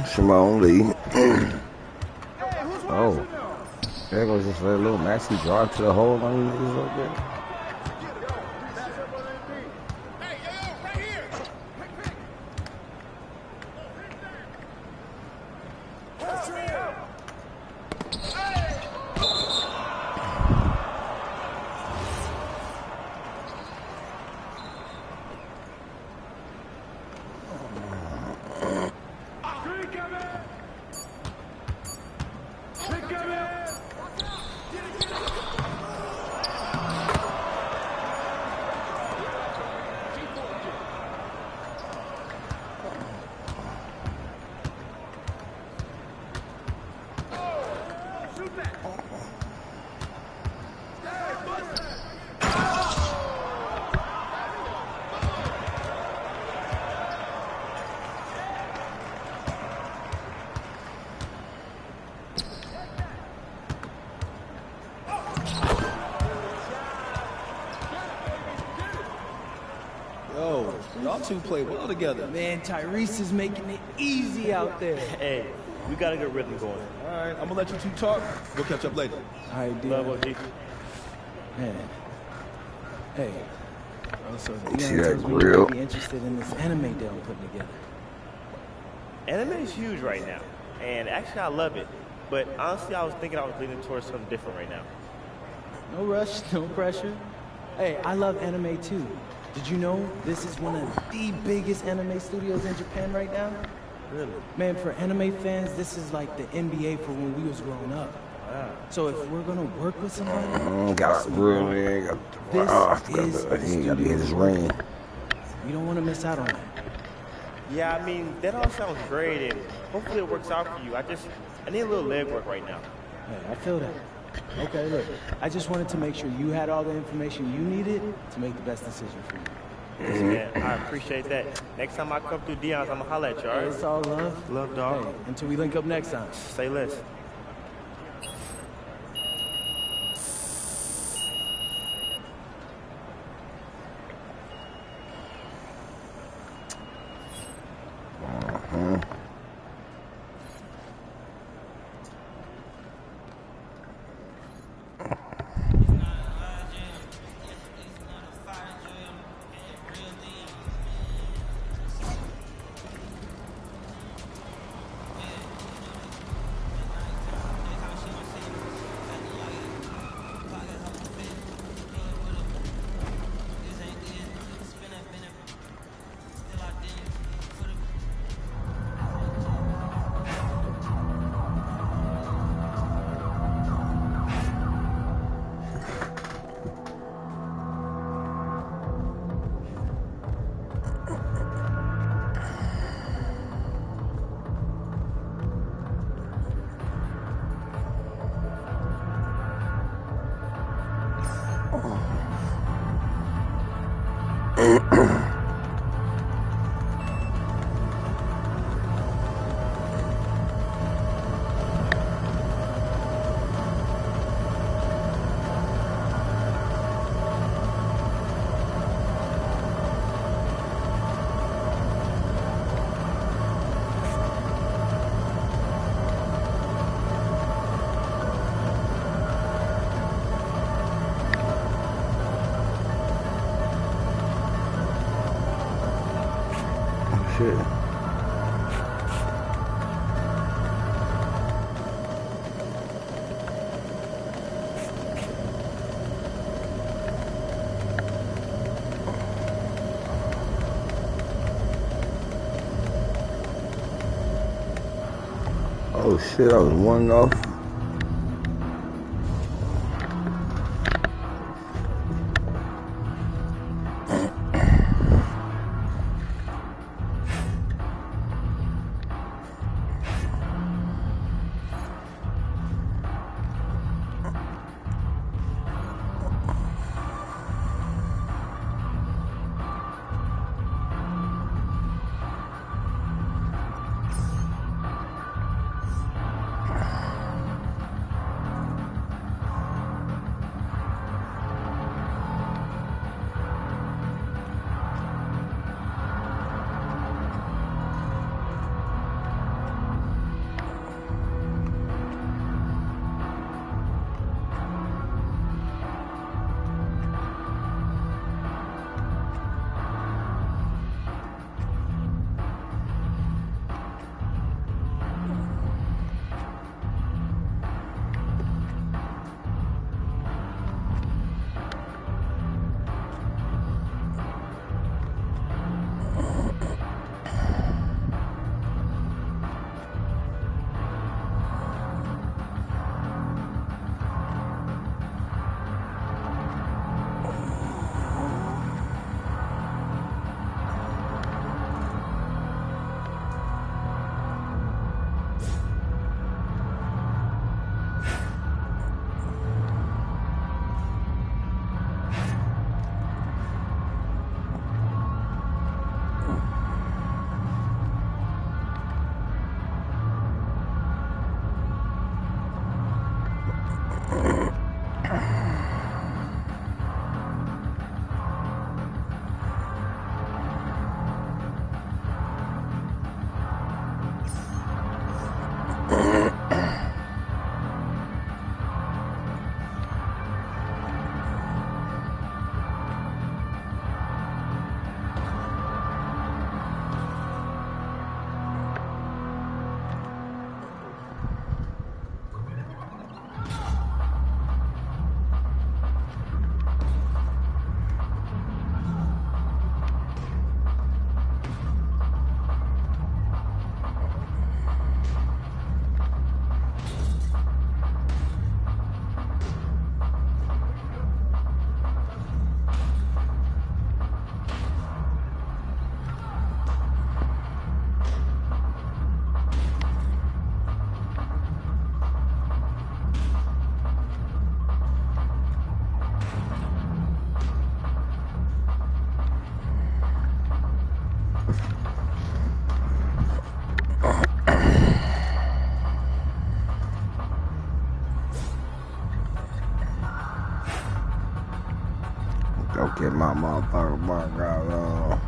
Simone Lee. Oh, there goes just let little Maxie draw to the hole on you niggas like that. Y'all two play well together. Man, Tyrese is making it easy out there. Hey, we got a good rhythm going. All right, I'm gonna let you two talk. We'll catch up later. All right, dude. Love OG. Man. Hey. Also, See that grill? Be interested in this anime deal I'm putting together. Anime is huge right now, and actually I love it. But honestly, I was thinking I was leaning towards something different right now. No rush, no pressure. Hey, I love anime too. Did you know this is one of the biggest anime studios in Japan right now? Really? Man, for anime fans, this is like the NBA for when we was growing up. Wow. So if we're gonna work with somebody, got a grill in. He got to hit his ring. You don't want to miss out on that. Yeah, I mean, that all sounds great, and hopefully it works out for you. I need a little legwork right now. Hey, I feel that. Okay, look, I just wanted to make sure you had all the information you needed to make the best decision for you. Listen, man, I appreciate that. Next time I come through Dion's, I'm gonna holler at you, all right? It's all love. Love, dog. Hey, until we link up next time. Say less. shit. Oh shit, I was 1 off. Go get my motherfucker burger out.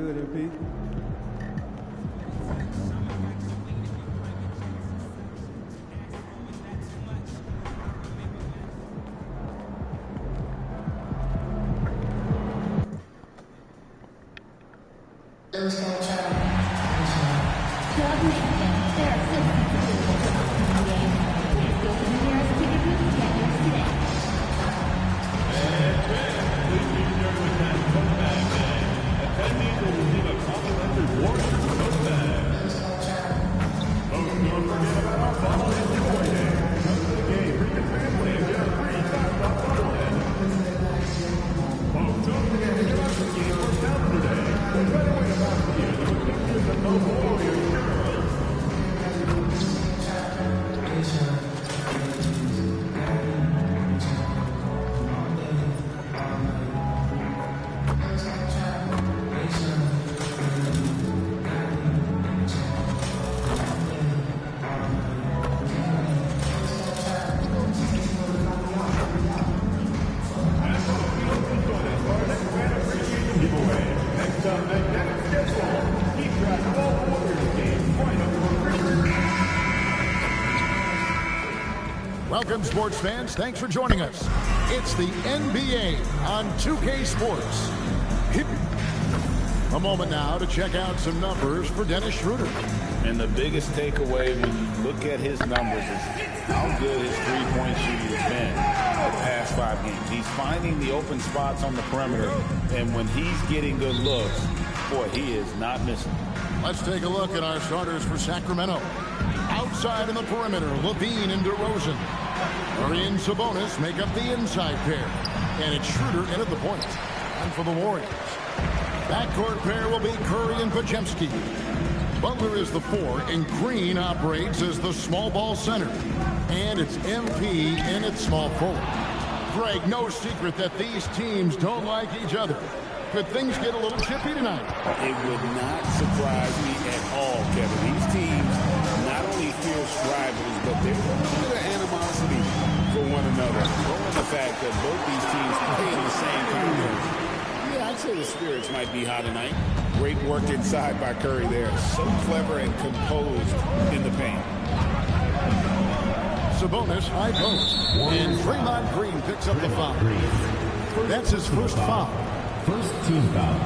good, MP. Welcome, sports fans. Thanks for joining us. It's the NBA on 2K Sports. A moment now to check out some numbers for Dennis Schroeder. And the biggest takeaway when you look at his numbers is how good his three-point shooting has been the past 5 games. He's finding the open spots on the perimeter, and when he's getting good looks, boy, he is not missing. Let's take a look at our starters for Sacramento. Outside in the perimeter, Levine and DeRozan. Curry and Sabonis make up the inside pair. And it's Schroeder in at the point. And for the Warriors, backcourt pair will be Curry and Podziemski. Butler is the 4, and Green operates as the small ball center. And it's MP in at small forward. Greg, no secret that these teams don't like each other. Could things get a little chippy tonight? It would not surprise me at all, Kevin. These teams not only fierce rivals, but there's a little bit of animosity for one another. Knowing the fact that both these teams play in the same conference. Yeah, I'd say the spirits might be high tonight. Great work inside by Curry there. So clever and composed in the paint. Sabonis high post. And Draymond Green picks up the foul. That's his first foul. First team foul.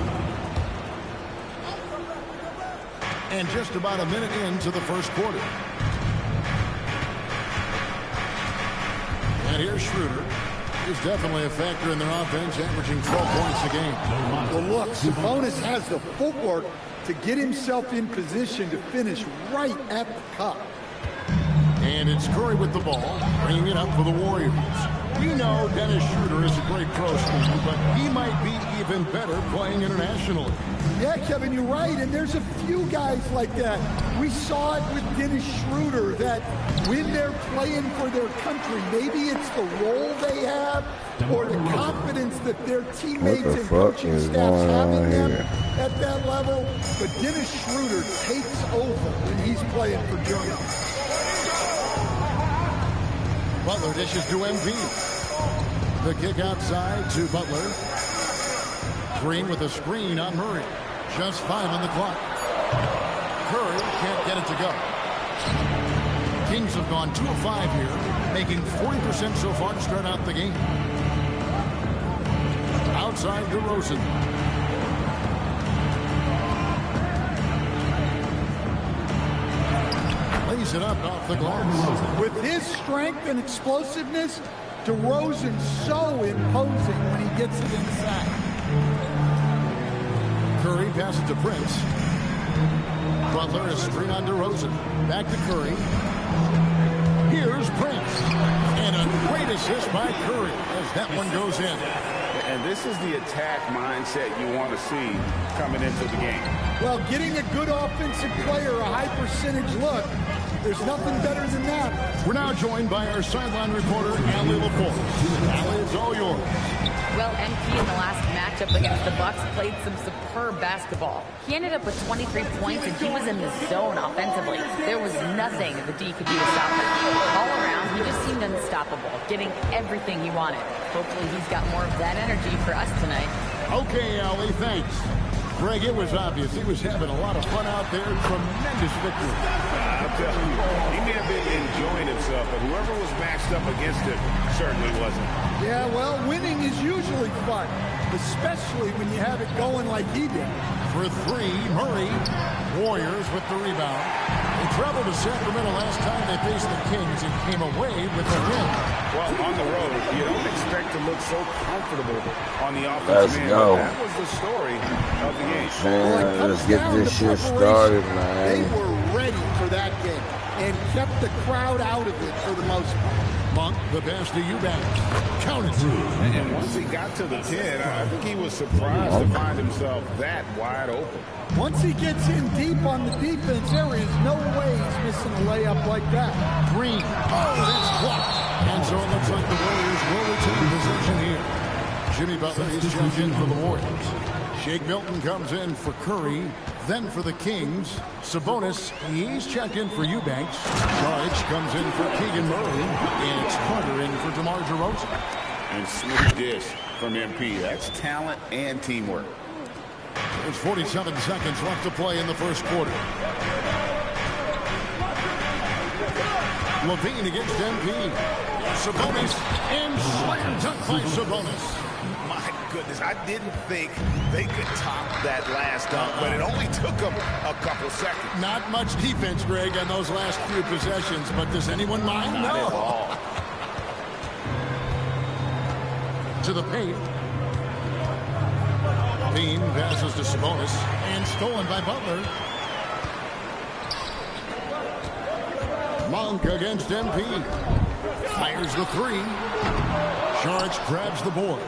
And just about a minute into the first quarter. And here's Schroeder. He's definitely a factor in their offense, averaging 12 points a game. Well, look, Sabonis has the footwork to get himself in position to finish right at the cup. And it's Curry with the ball, bringing it up for the Warriors. We know Dennis Schroeder is a great pro student, but he might be even better playing internationally. Yeah, Kevin, you're right, and there's a few guys like that. We saw it with Dennis Schroeder, that when they're playing for their country, maybe it's the role they have or the confidence that their teammates and coaching staffs have in them at that level. But Dennis Schroeder takes over when he's playing for Germany. Butler dishes to MP. The kick outside to Butler. Green with a screen on Murray. Just 5 on the clock. Curry can't get it to go. Kings have gone 2 of 5 here, making 40% so far to start out the game. Outside DeRozan. Lays it up off the glass. With his strength and explosiveness, DeRozan's so imposing when he gets it inside. Curry passes to Prince. Butler is screen on DeRozan. Back to Curry. Here's Prince. And a great assist by Curry as that one goes in. And this is the attack mindset you want to see coming into the game. Well, getting a good offensive player a high percentage look, there's nothing better than that. We're now joined by our sideline reporter, Allie Laporte. Allie, it's all yours. Well, MP in the last matchup against the Bucks played some superb basketball. He ended up with 23 points, and he was in the zone offensively. There was nothing the D could do to stop him. All around, he just seemed unstoppable, getting everything he wanted. Hopefully he's got more of that energy for us tonight. Okay, Allie, thanks. Greg, it was obvious he was having a lot of fun out there. Tremendous victory. I'll tell you, he may have been enjoying himself, but whoever was matched up against him certainly wasn't. Yeah, well, winning is usually fun, especially when you have it going like he did. For three, Murray. Warriors with the rebound. They traveled to Sacramento last time they faced the Kings and came away with the win. Well, on the road, you don't expect to look so comfortable on the offensive end. Go. That was the story of the game. Man, let's get this shit started, man. They were ready for that game and kept the crowd out of it for the most part. Monk, the pass to Eubanks. Counted. And once he got to the 10, I think he was surprised to find himself that wide open. Once he gets in deep on the defense, there is no way he's missing a layup like that. Green. Oh, that's blocked. And so it looks like the Warriors will retain possession here. Jimmy Butler is checked in for the Warriors. Shake Milton comes in for Curry. Then for the Kings, Sabonis, he's checked in for Eubanks. Charge comes in for Keegan Murray. And it's Hunter in for DeMar DeRozan. And smooth dish from MP. That's talent and teamwork. There's 47 seconds left to play in the first quarter. Levine against MP. Sabonis and slam dunk by Sabonis. My goodness, I didn't think they could top that last dunk, but it only took them a couple seconds. Not much defense, Greg, on those last few possessions, but does anyone mind? Not at all. To the paint. Bean passes to Sabonis and stolen by Butler. Monk against MP. Fires the three. Sharks grabs the board.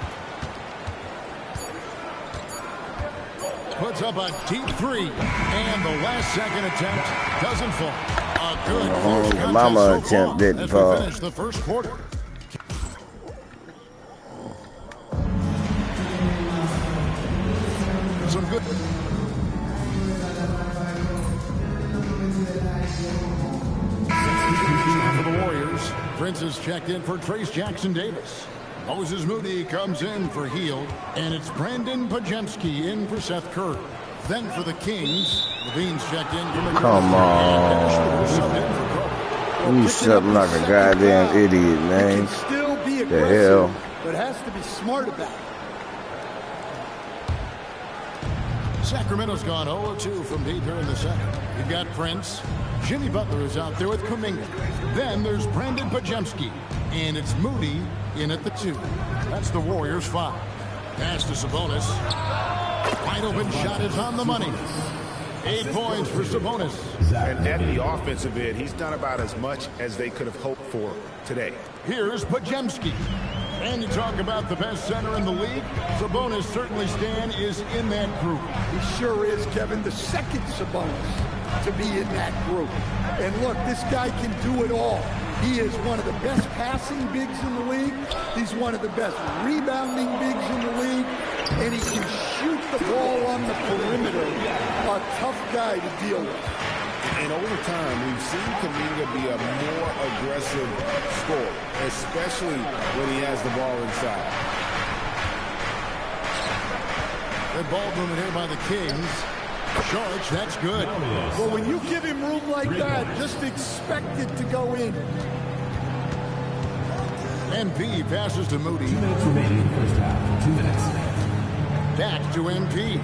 Puts up a deep three. And the last second attempt doesn't fall. A good first contest Mama so attempt didn't as fall. we finish the first quarter. Some good. For the Warriors, Prince is checked in for Trace Jackson-Davis. Moses Moody comes in for Hield, and it's Brandon Pajemski in for Seth Curry. Then for the Kings, Levine's checked in for McCoy. Come on. You something like a goddamn idiot, man. Still be The aggressive, hell? but has to be smart about it. Sacramento's gone 0-2 from deep here in the second. You've got Prince. Jimmy Butler is out there with Kuminga. Then there's Brandon Pajemski. And it's Moody in at the 2. That's the Warriors' 5. Pass to Sabonis. Wide open shot is on the money. 8 points for Sabonis. And at the offensive end, he's done about as much as they could have hoped for today. Here's Pajemski. And you talk about the best center in the league, Sabonis certainly, Stan, is in that group. He sure is, Kevin, the second Sabonis to be in that group. And look, this guy can do it all. He is one of the best passing bigs in the league. He's one of the best rebounding bigs in the league. And he can shoot the ball on the perimeter. A tough guy to deal with. And over time, we've seen Kuminga be a more aggressive scorer, especially when he has the ball inside. Good ball movement here by the Kings. Sharks, that's good. Well, when you give him room like that, just expect it to go in. MP passes to Moody. 2 minutes remaining in the first half. 2 minutes. Back to MP.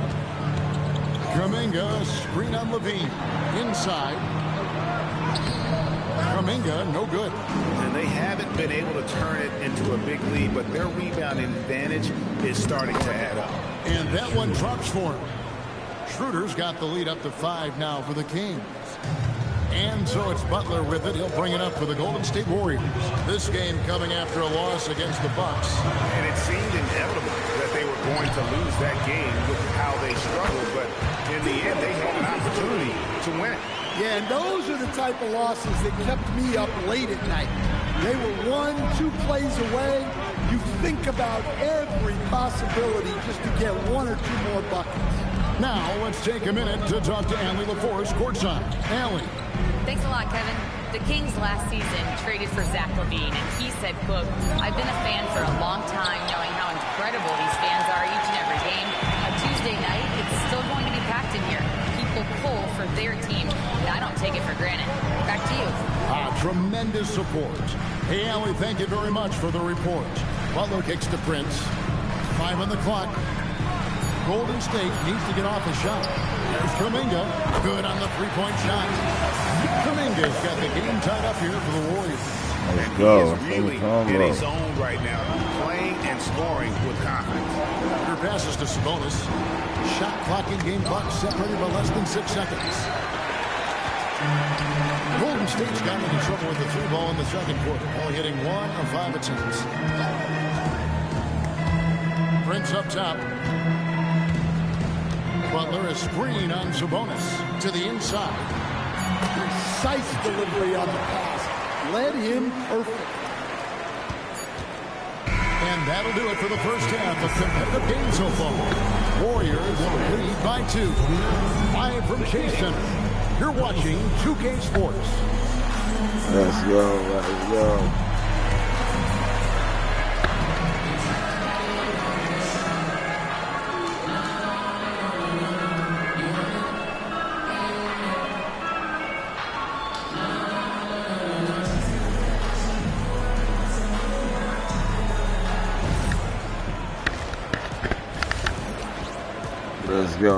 Kuminga, screen on Levine. Inside. Kuminga, no good. And they haven't been able to turn it into a big lead, but their rebounding advantage is starting to add up. And that one drops for him. Schroeder's got the lead up to 5 now for the Kings. And so it's Butler with it. He'll bring it up for the Golden State Warriors. This game coming after a loss against the Bucks. And it seemed inevitable that they were going to lose that game with how they struggled, but in the end, they had an opportunity to win. Yeah, and those are the type of losses that kept me up late at night. They were 1-2 plays away. You think about every possibility just to get 1 or 2 more buckets. Now, let's take a minute to talk to Allie LaForce courtside. Allie. Thanks a lot, Kevin. The Kings last season traded for Zach LaVine, and he said, quote, "I've been a fan for a long time, knowing how incredible these fans are each and every game. On Tuesday night, it's still going for their team, and I don't take it for granted. Back to you. Tremendous support. Hey, Allie, thank you very much for the report. Butler kicks to Prince. 5 on the clock. Golden State needs to get off a shot. There's Kuminga. Good on the three-point shot. Kuminga's got the game tied up here for the Warriors. Let's go. He is really in his zone right now, playing and scoring with confidence. Her passes to Sabonis. Shot clock in game clock separated by less than 6 seconds. Golden State's got into trouble with the three ball in the second quarter, only hitting 1 of 5 attempts. Prince up top. Butler a screen on Sabonis to the inside. Precise delivery on the pass. Led him perfect. And that'll do it for the first half of competitive game so far. Warriors lead by 2. Live from Chase Center. You're watching 2K Sports. Let's go, let's go.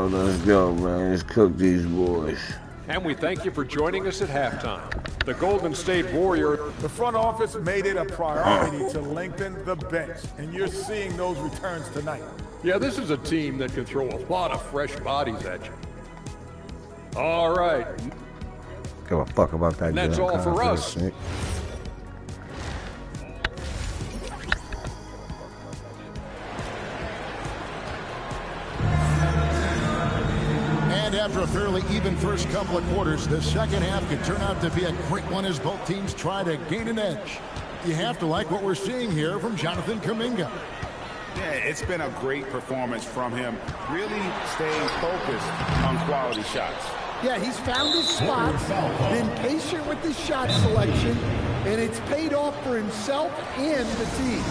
Let's go, man. Let's cook these boys. And we thank you for joining us at halftime. The Golden State Warriors. The front office made it a priority to lengthen the bench, and you're seeing those returns tonight. Yeah, this is a team that can throw a lot of fresh bodies at you. All right. Give a fuck about that. And that's all for us. After a fairly even first couple of quarters, the second half could turn out to be a great one as both teams try to gain an edge. You have to like what we're seeing here from Jonathan Kuminga. Yeah, it's been a great performance from him, really staying focused on quality shots. Yeah, he's found his spots, been patient with his shot selection, and it's paid off for himself and the team.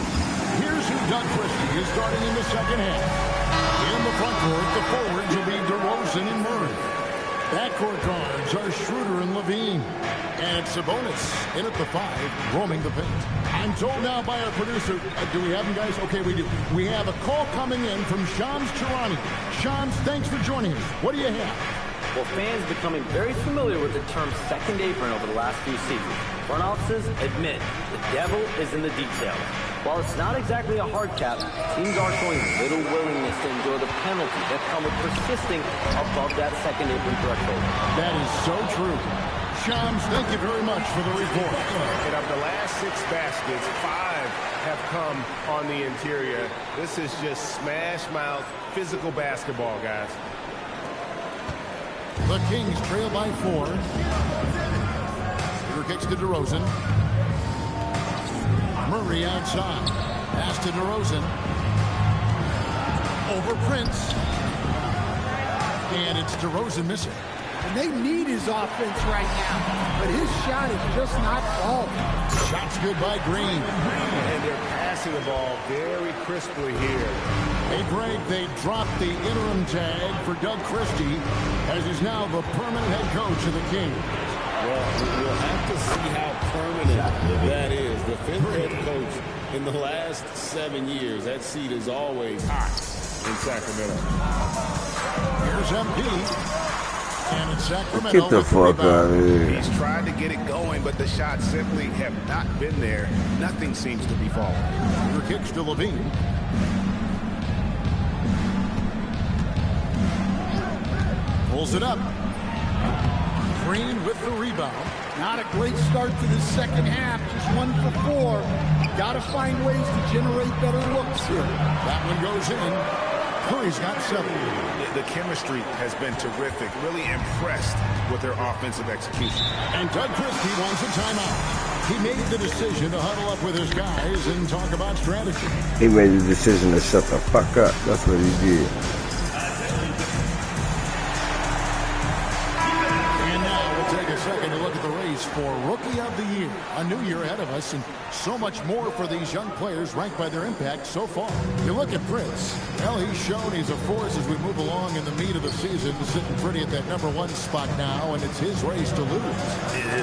Here's who Doug Christie is starting in the second half. In the front court, the forwards will be DeRozan and Murray. Backcourt guards are Schroeder and Levine. And Sabonis in at the 5, roaming the paint. I'm told now by our producer, do we have him, guys? Okay, we do. We have a call coming in from Shams Charania. Shams, thanks for joining us. What do you have? Well, fans becoming very familiar with the term second apron over the last few seasons. Front offices admit the devil is in the details. While it's not exactly a hard cap, teams are showing little willingness to endure the penalties that come with persisting above that second apron threshold. That is so true. Shams, thank you very much for the report. And of the last 6 baskets, 5 have come on the interior. This is just smash mouth, physical basketball, guys. The Kings trail by 4. Here kicks to DeRozan. Murray outside. Pass to DeRozan. Over Prince. And it's DeRozan missing. And they need his offense right now, but his shot is just not falling. Shot's good by Green. And they're passing the ball very crisply here. Hey, Greg, they dropped the interim tag for Doug Christie, as he's now the permanent head coach of the Kings. Well, we'll have to see how permanent that is. The 5th head coach in the last 7 years. That seat is always hot in Sacramento. Here's MP. And it's Sacramento. Get the fuck out of here. He's tried to get it going, but the shots simply have not been there. Nothing seems to be falling. Your kicks to Levine. Pulls it up. Green with the rebound. Not a great start to the second half. Just 1 for 4. Got to find ways to generate better looks here. That one goes in. Curry's got 7. The chemistry has been terrific. Really impressed with their offensive execution. And Doug Christie wants a timeout. He made the decision to huddle up with his guys and talk about strategy. He made the decision to shut the fuck up. That's what he did. And now we'll take a taking a look at the race for Rookie of the Year. A new year ahead of us, and so much more for these young players ranked by their impact so far. You look at Prince. Well, he's shown he's a force as we move along in the meat of the season, sitting pretty at that #1 spot now, and it's his race to lose.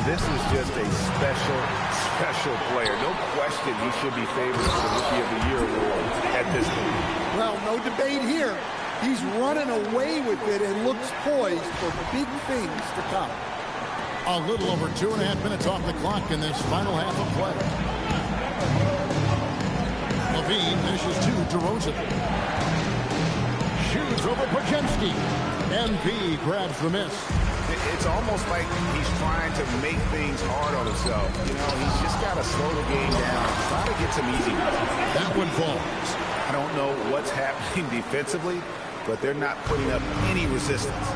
This is just a special player. No question he should be favored for the Rookie of the Year award at this point. Well, no debate here. He's running away with it and looks poised for big things to come. A little over 2.5 minutes off the clock in this final half of play. Levine finishes 2 to Rosen. Shoots over Pajemski. MP grabs the miss. It's almost like he's trying to make things hard on himself. You know, he's just got to slow the game down, try to get some easy ones. That one falls. I don't know what's happening defensively, but they're not putting up any resistance.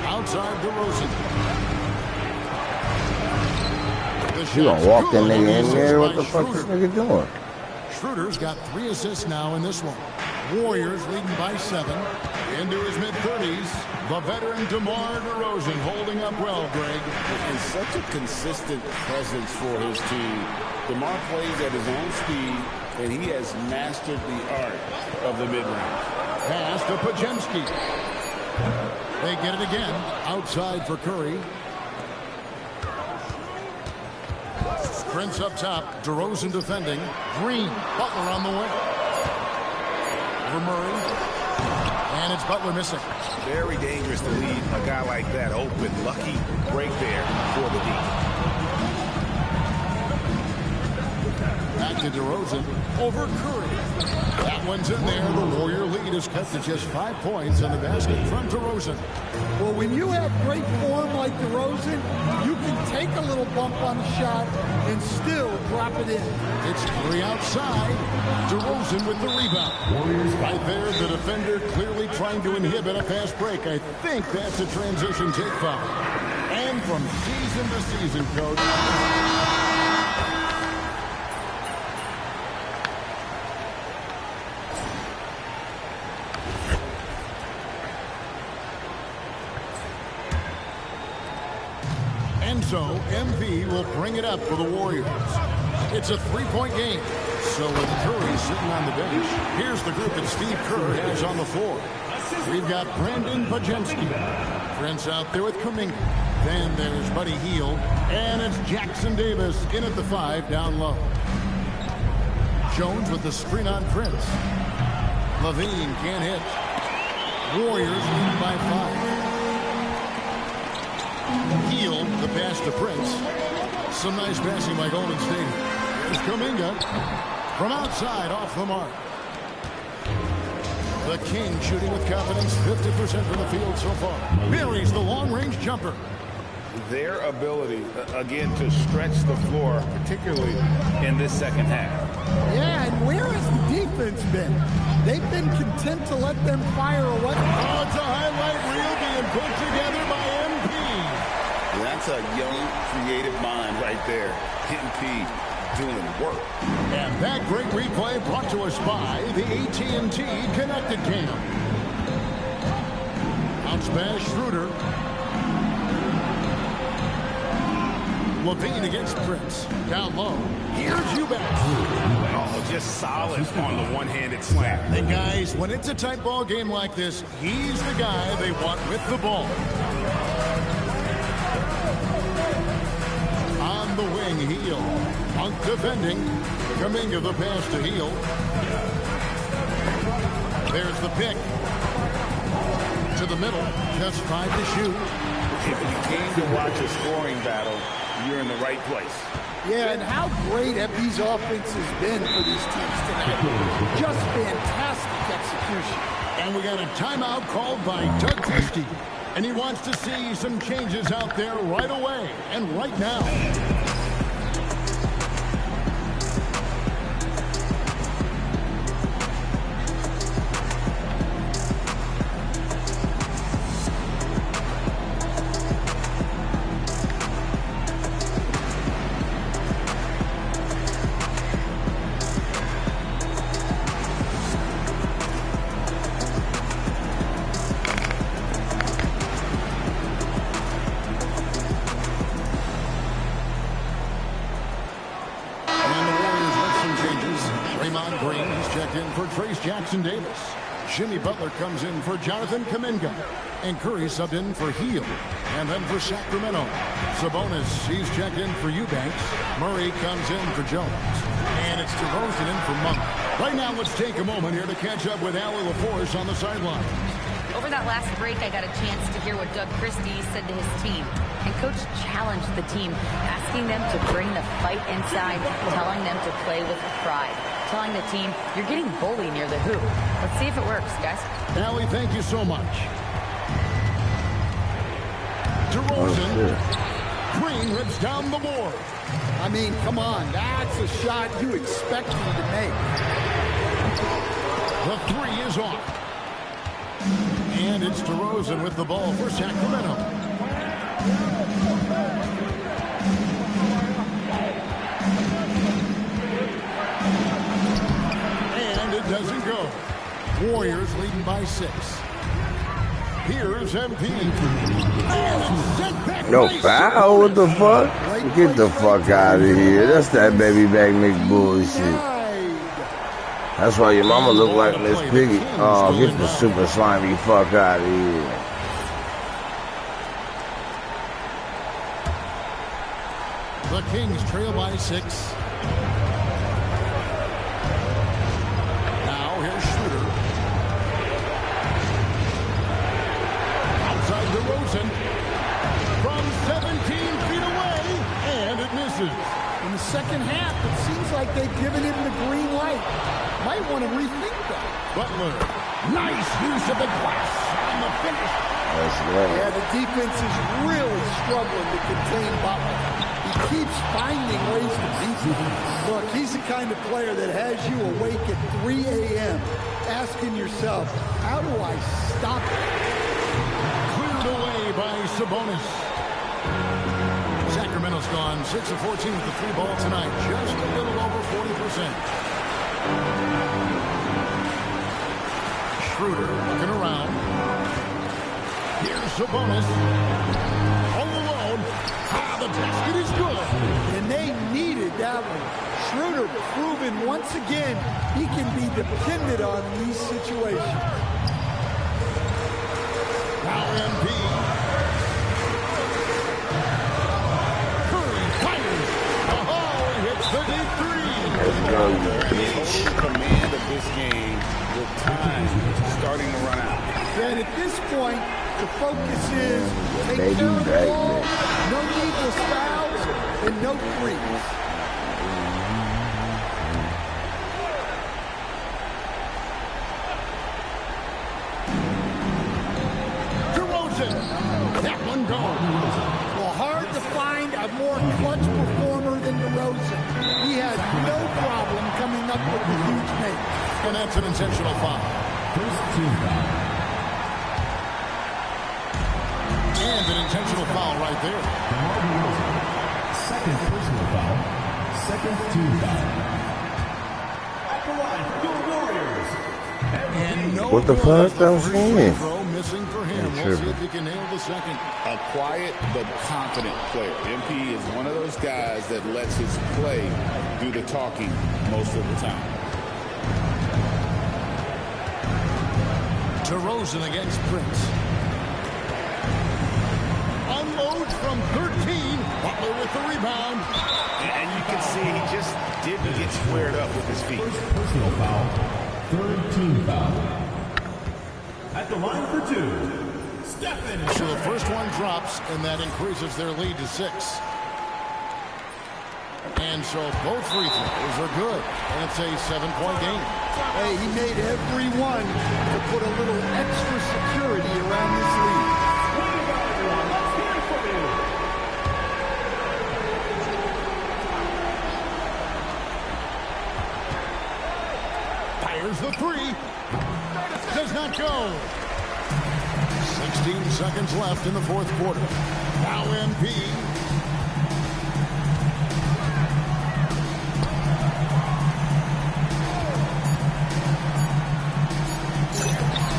Outside DeRozan. You gonna walk that nigga in there? What the fuck this nigga doing? Schroeder's got 3 assists now in this one. Warriors leading by 7. Into his mid-30s, the veteran DeMar DeRozan holding up well, Greg. And such a consistent presence for his team. DeMar plays at his own speed, and he has mastered the art of the mid-range. Pass to Pajemski. They get it again. Outside for Curry. Prince up top. DeRozan defending. Green. Butler on the way. Over Murray. And it's Butler missing. Very dangerous to leave a guy like that open. Lucky break there for the D. Back to DeRozan. Over Curry. That one's in there. The Warrior lead is cut to just 5 points on the basket from DeRozan. Well, when you have great form like DeRozan, you can take a little bump on the shot and still drop it in. It's Curry outside. DeRozan with the rebound. Right there, the defender clearly trying to inhibit a fast break. I think that's a transition take foul. And from season to season, Coach. So MP will bring it up for the Warriors. It's a 3-point game. So with Curry sitting on the bench, here's the group that Steve Kerr has on the floor. We've got Brandon Pajemski. Prince out there with Kuminga. Then there's Buddy Hield. And it's Jackson Davis in at the 5 down low. Jones with the screen on Prince. Levine can't hit. Warriors lead by 5. Hield, the pass to Prince. Some nice passing by Golden State. Here's Kuminga from outside off the mark. The King shooting with confidence, 50% from the field so far. Buries the long-range jumper. Their ability, again, to stretch the floor, particularly in this second half. Yeah, and where has the defense been? They've been content to let them fire away. Oh, it's a highlight reel being put together by MP. That's a young, creative mind right there. MP doing work. And that great replay brought to us by the AT&T Connected Cam. Bounce pass, Schroeder. Levine against Prince. Down low. Here's Eubanks. Oh, just solid on the one-handed slam. And guys, when it's a tight ball game like this, he's the guy they want with the ball. On the wing, Hield. Punk defending. Kuminga the pass to Hield. There's the pick. To the middle. Just 5 to shoot. If you came to watch a scoring battle, you're in the right place. Yeah, and how great FB's offense has been for these teams tonight. Just fantastic execution. And we got a timeout called by Doug Christie. And he wants to see some changes out there right away and right now. in for Trace Jackson-Davis. Jimmy Butler comes in for Jonathan Kuminga. And Curry subbed in for Hield. And then for Sacramento, Sabonis, he's checked in for Eubanks. Murray comes in for Jones. And it's DeRozan in for Monk. Right now, let's take a moment here to catch up with Allie LaForce on the sideline. Over that last break, I got a chance to hear what Doug Christie said to his team. And Coach challenged the team, asking them to bring the fight inside, telling them to play with pride. Telling the team, you're getting bullied near the hoop. Let's see if it works, guys. Allie, thank you so much. DeRozan. Green rips down the board. I mean, come on. That's a shot you expect him to make. The three is off. And it's DeRozan with the ball for Sacramento. And it doesn't go. Warriors leading by 6. Here's MP. No foul? What the fuck? Get the fuck out of here. That's that baby back Mick bullshit. That's why your mama look like Miss Piggy. Oh, get the super slimy fuck out of here. The Kings trail by 6. Now here's Schroeder. Outside DeRozan. From 17 feet away. And it misses. In the second half, it seems like they've given him the green light. Might want to rethink that. Butler. Nice use of the glass on the finish. Yeah, the defense is really struggling to contain Butler. He keeps finding ways to beat him. Look, he's the kind of player that has you awake at 3 a.m. asking yourself, how do I stop it? Cleared away by Sabonis. Sacramento's gone 6 of 14 with the 3 ball tonight. Just a little over 40%. Schroeder looking around. Here's Sabonis. All alone. The basket is good. And they needed that one. Schroeder proving once again he can be depended on in these situations. Now MP. Curry fires. Oh, he hits the deep three. Total command of this game with time starting to run out. And at this point, the focus is take care of the ball, no needless fouls, and no threes. DeRozan. That one goes. Well, hard to find a more clutch performer than DeRozan. He had no problem coming up with the huge make. And that's an intentional foul. First team foul. And an intentional foul right there. Second personal foul. Second team foul. At the line for your Warriors. And no What the fuck? That was me. throw missing for him. We'll see if he can nail the second. A quiet but confident player. MP is one of those guys that lets his play do the talking most of the time. DeRozan against Prince. Unloads from 13. Butler with the rebound. And you can see he just didn't get squared up with his feet. First personal foul. Third team foul. At the line for 2. Stephen. So the first one drops, and that increases their lead to 6. And so both free throws are good. And it's a 7-point game. Hey, he made every one to put a little extra security around this lead. Fires the 3. Does not go. 16 seconds left in the fourth quarter. Now MP.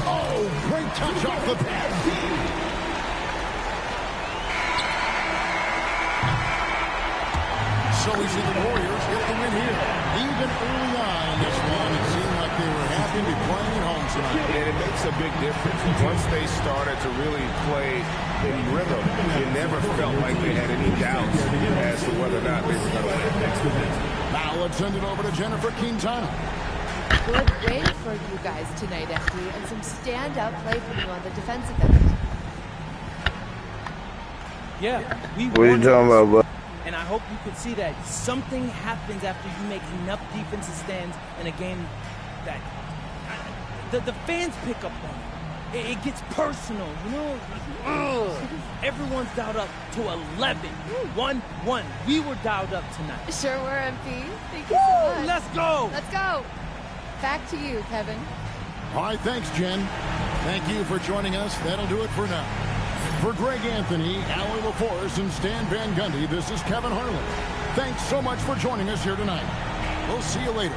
Oh, great touch off the pad. So we see the Warriors get the win here. Even early on in this one, it seemed like they were happy to be playing at home tonight. And it makes a big difference. Once they started to really play in rhythm, it never felt like they had any doubts as to whether or not they were going to win. Now let's send it over to Jennifer Quintana. Good win for you guys tonight, FD, and some stand-up play from you on the defensive end. Yeah, What are you talking about, bud? and I hope you could see that something happens after you make enough defensive stands in a game that the fans pick up on it. It gets personal, you know? Everyone's dialed up to 11. 1-1. We were dialed up tonight. Sure were, MP. Thank you so much. Let's go. Let's go. Back to you, Kevin. All right, thanks, Jen. Thank you for joining us. That'll do it for now. For Greg Anthony, Allie LaForce, and Stan Van Gundy, this is Kevin Harlan. Thanks so much for joining us here tonight. We'll see you later.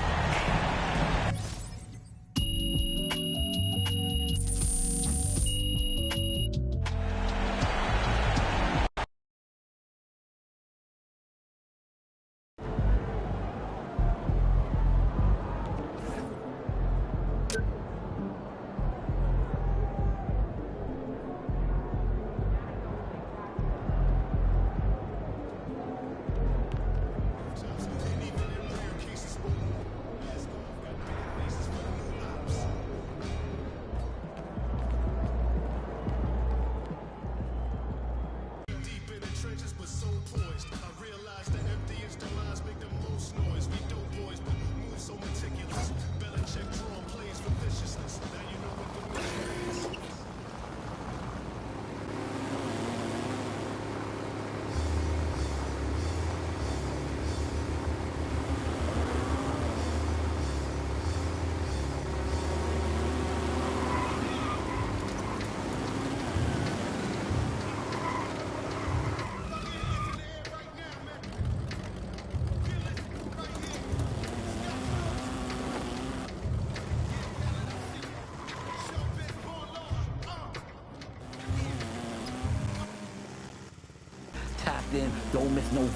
Tapped in, don't miss no.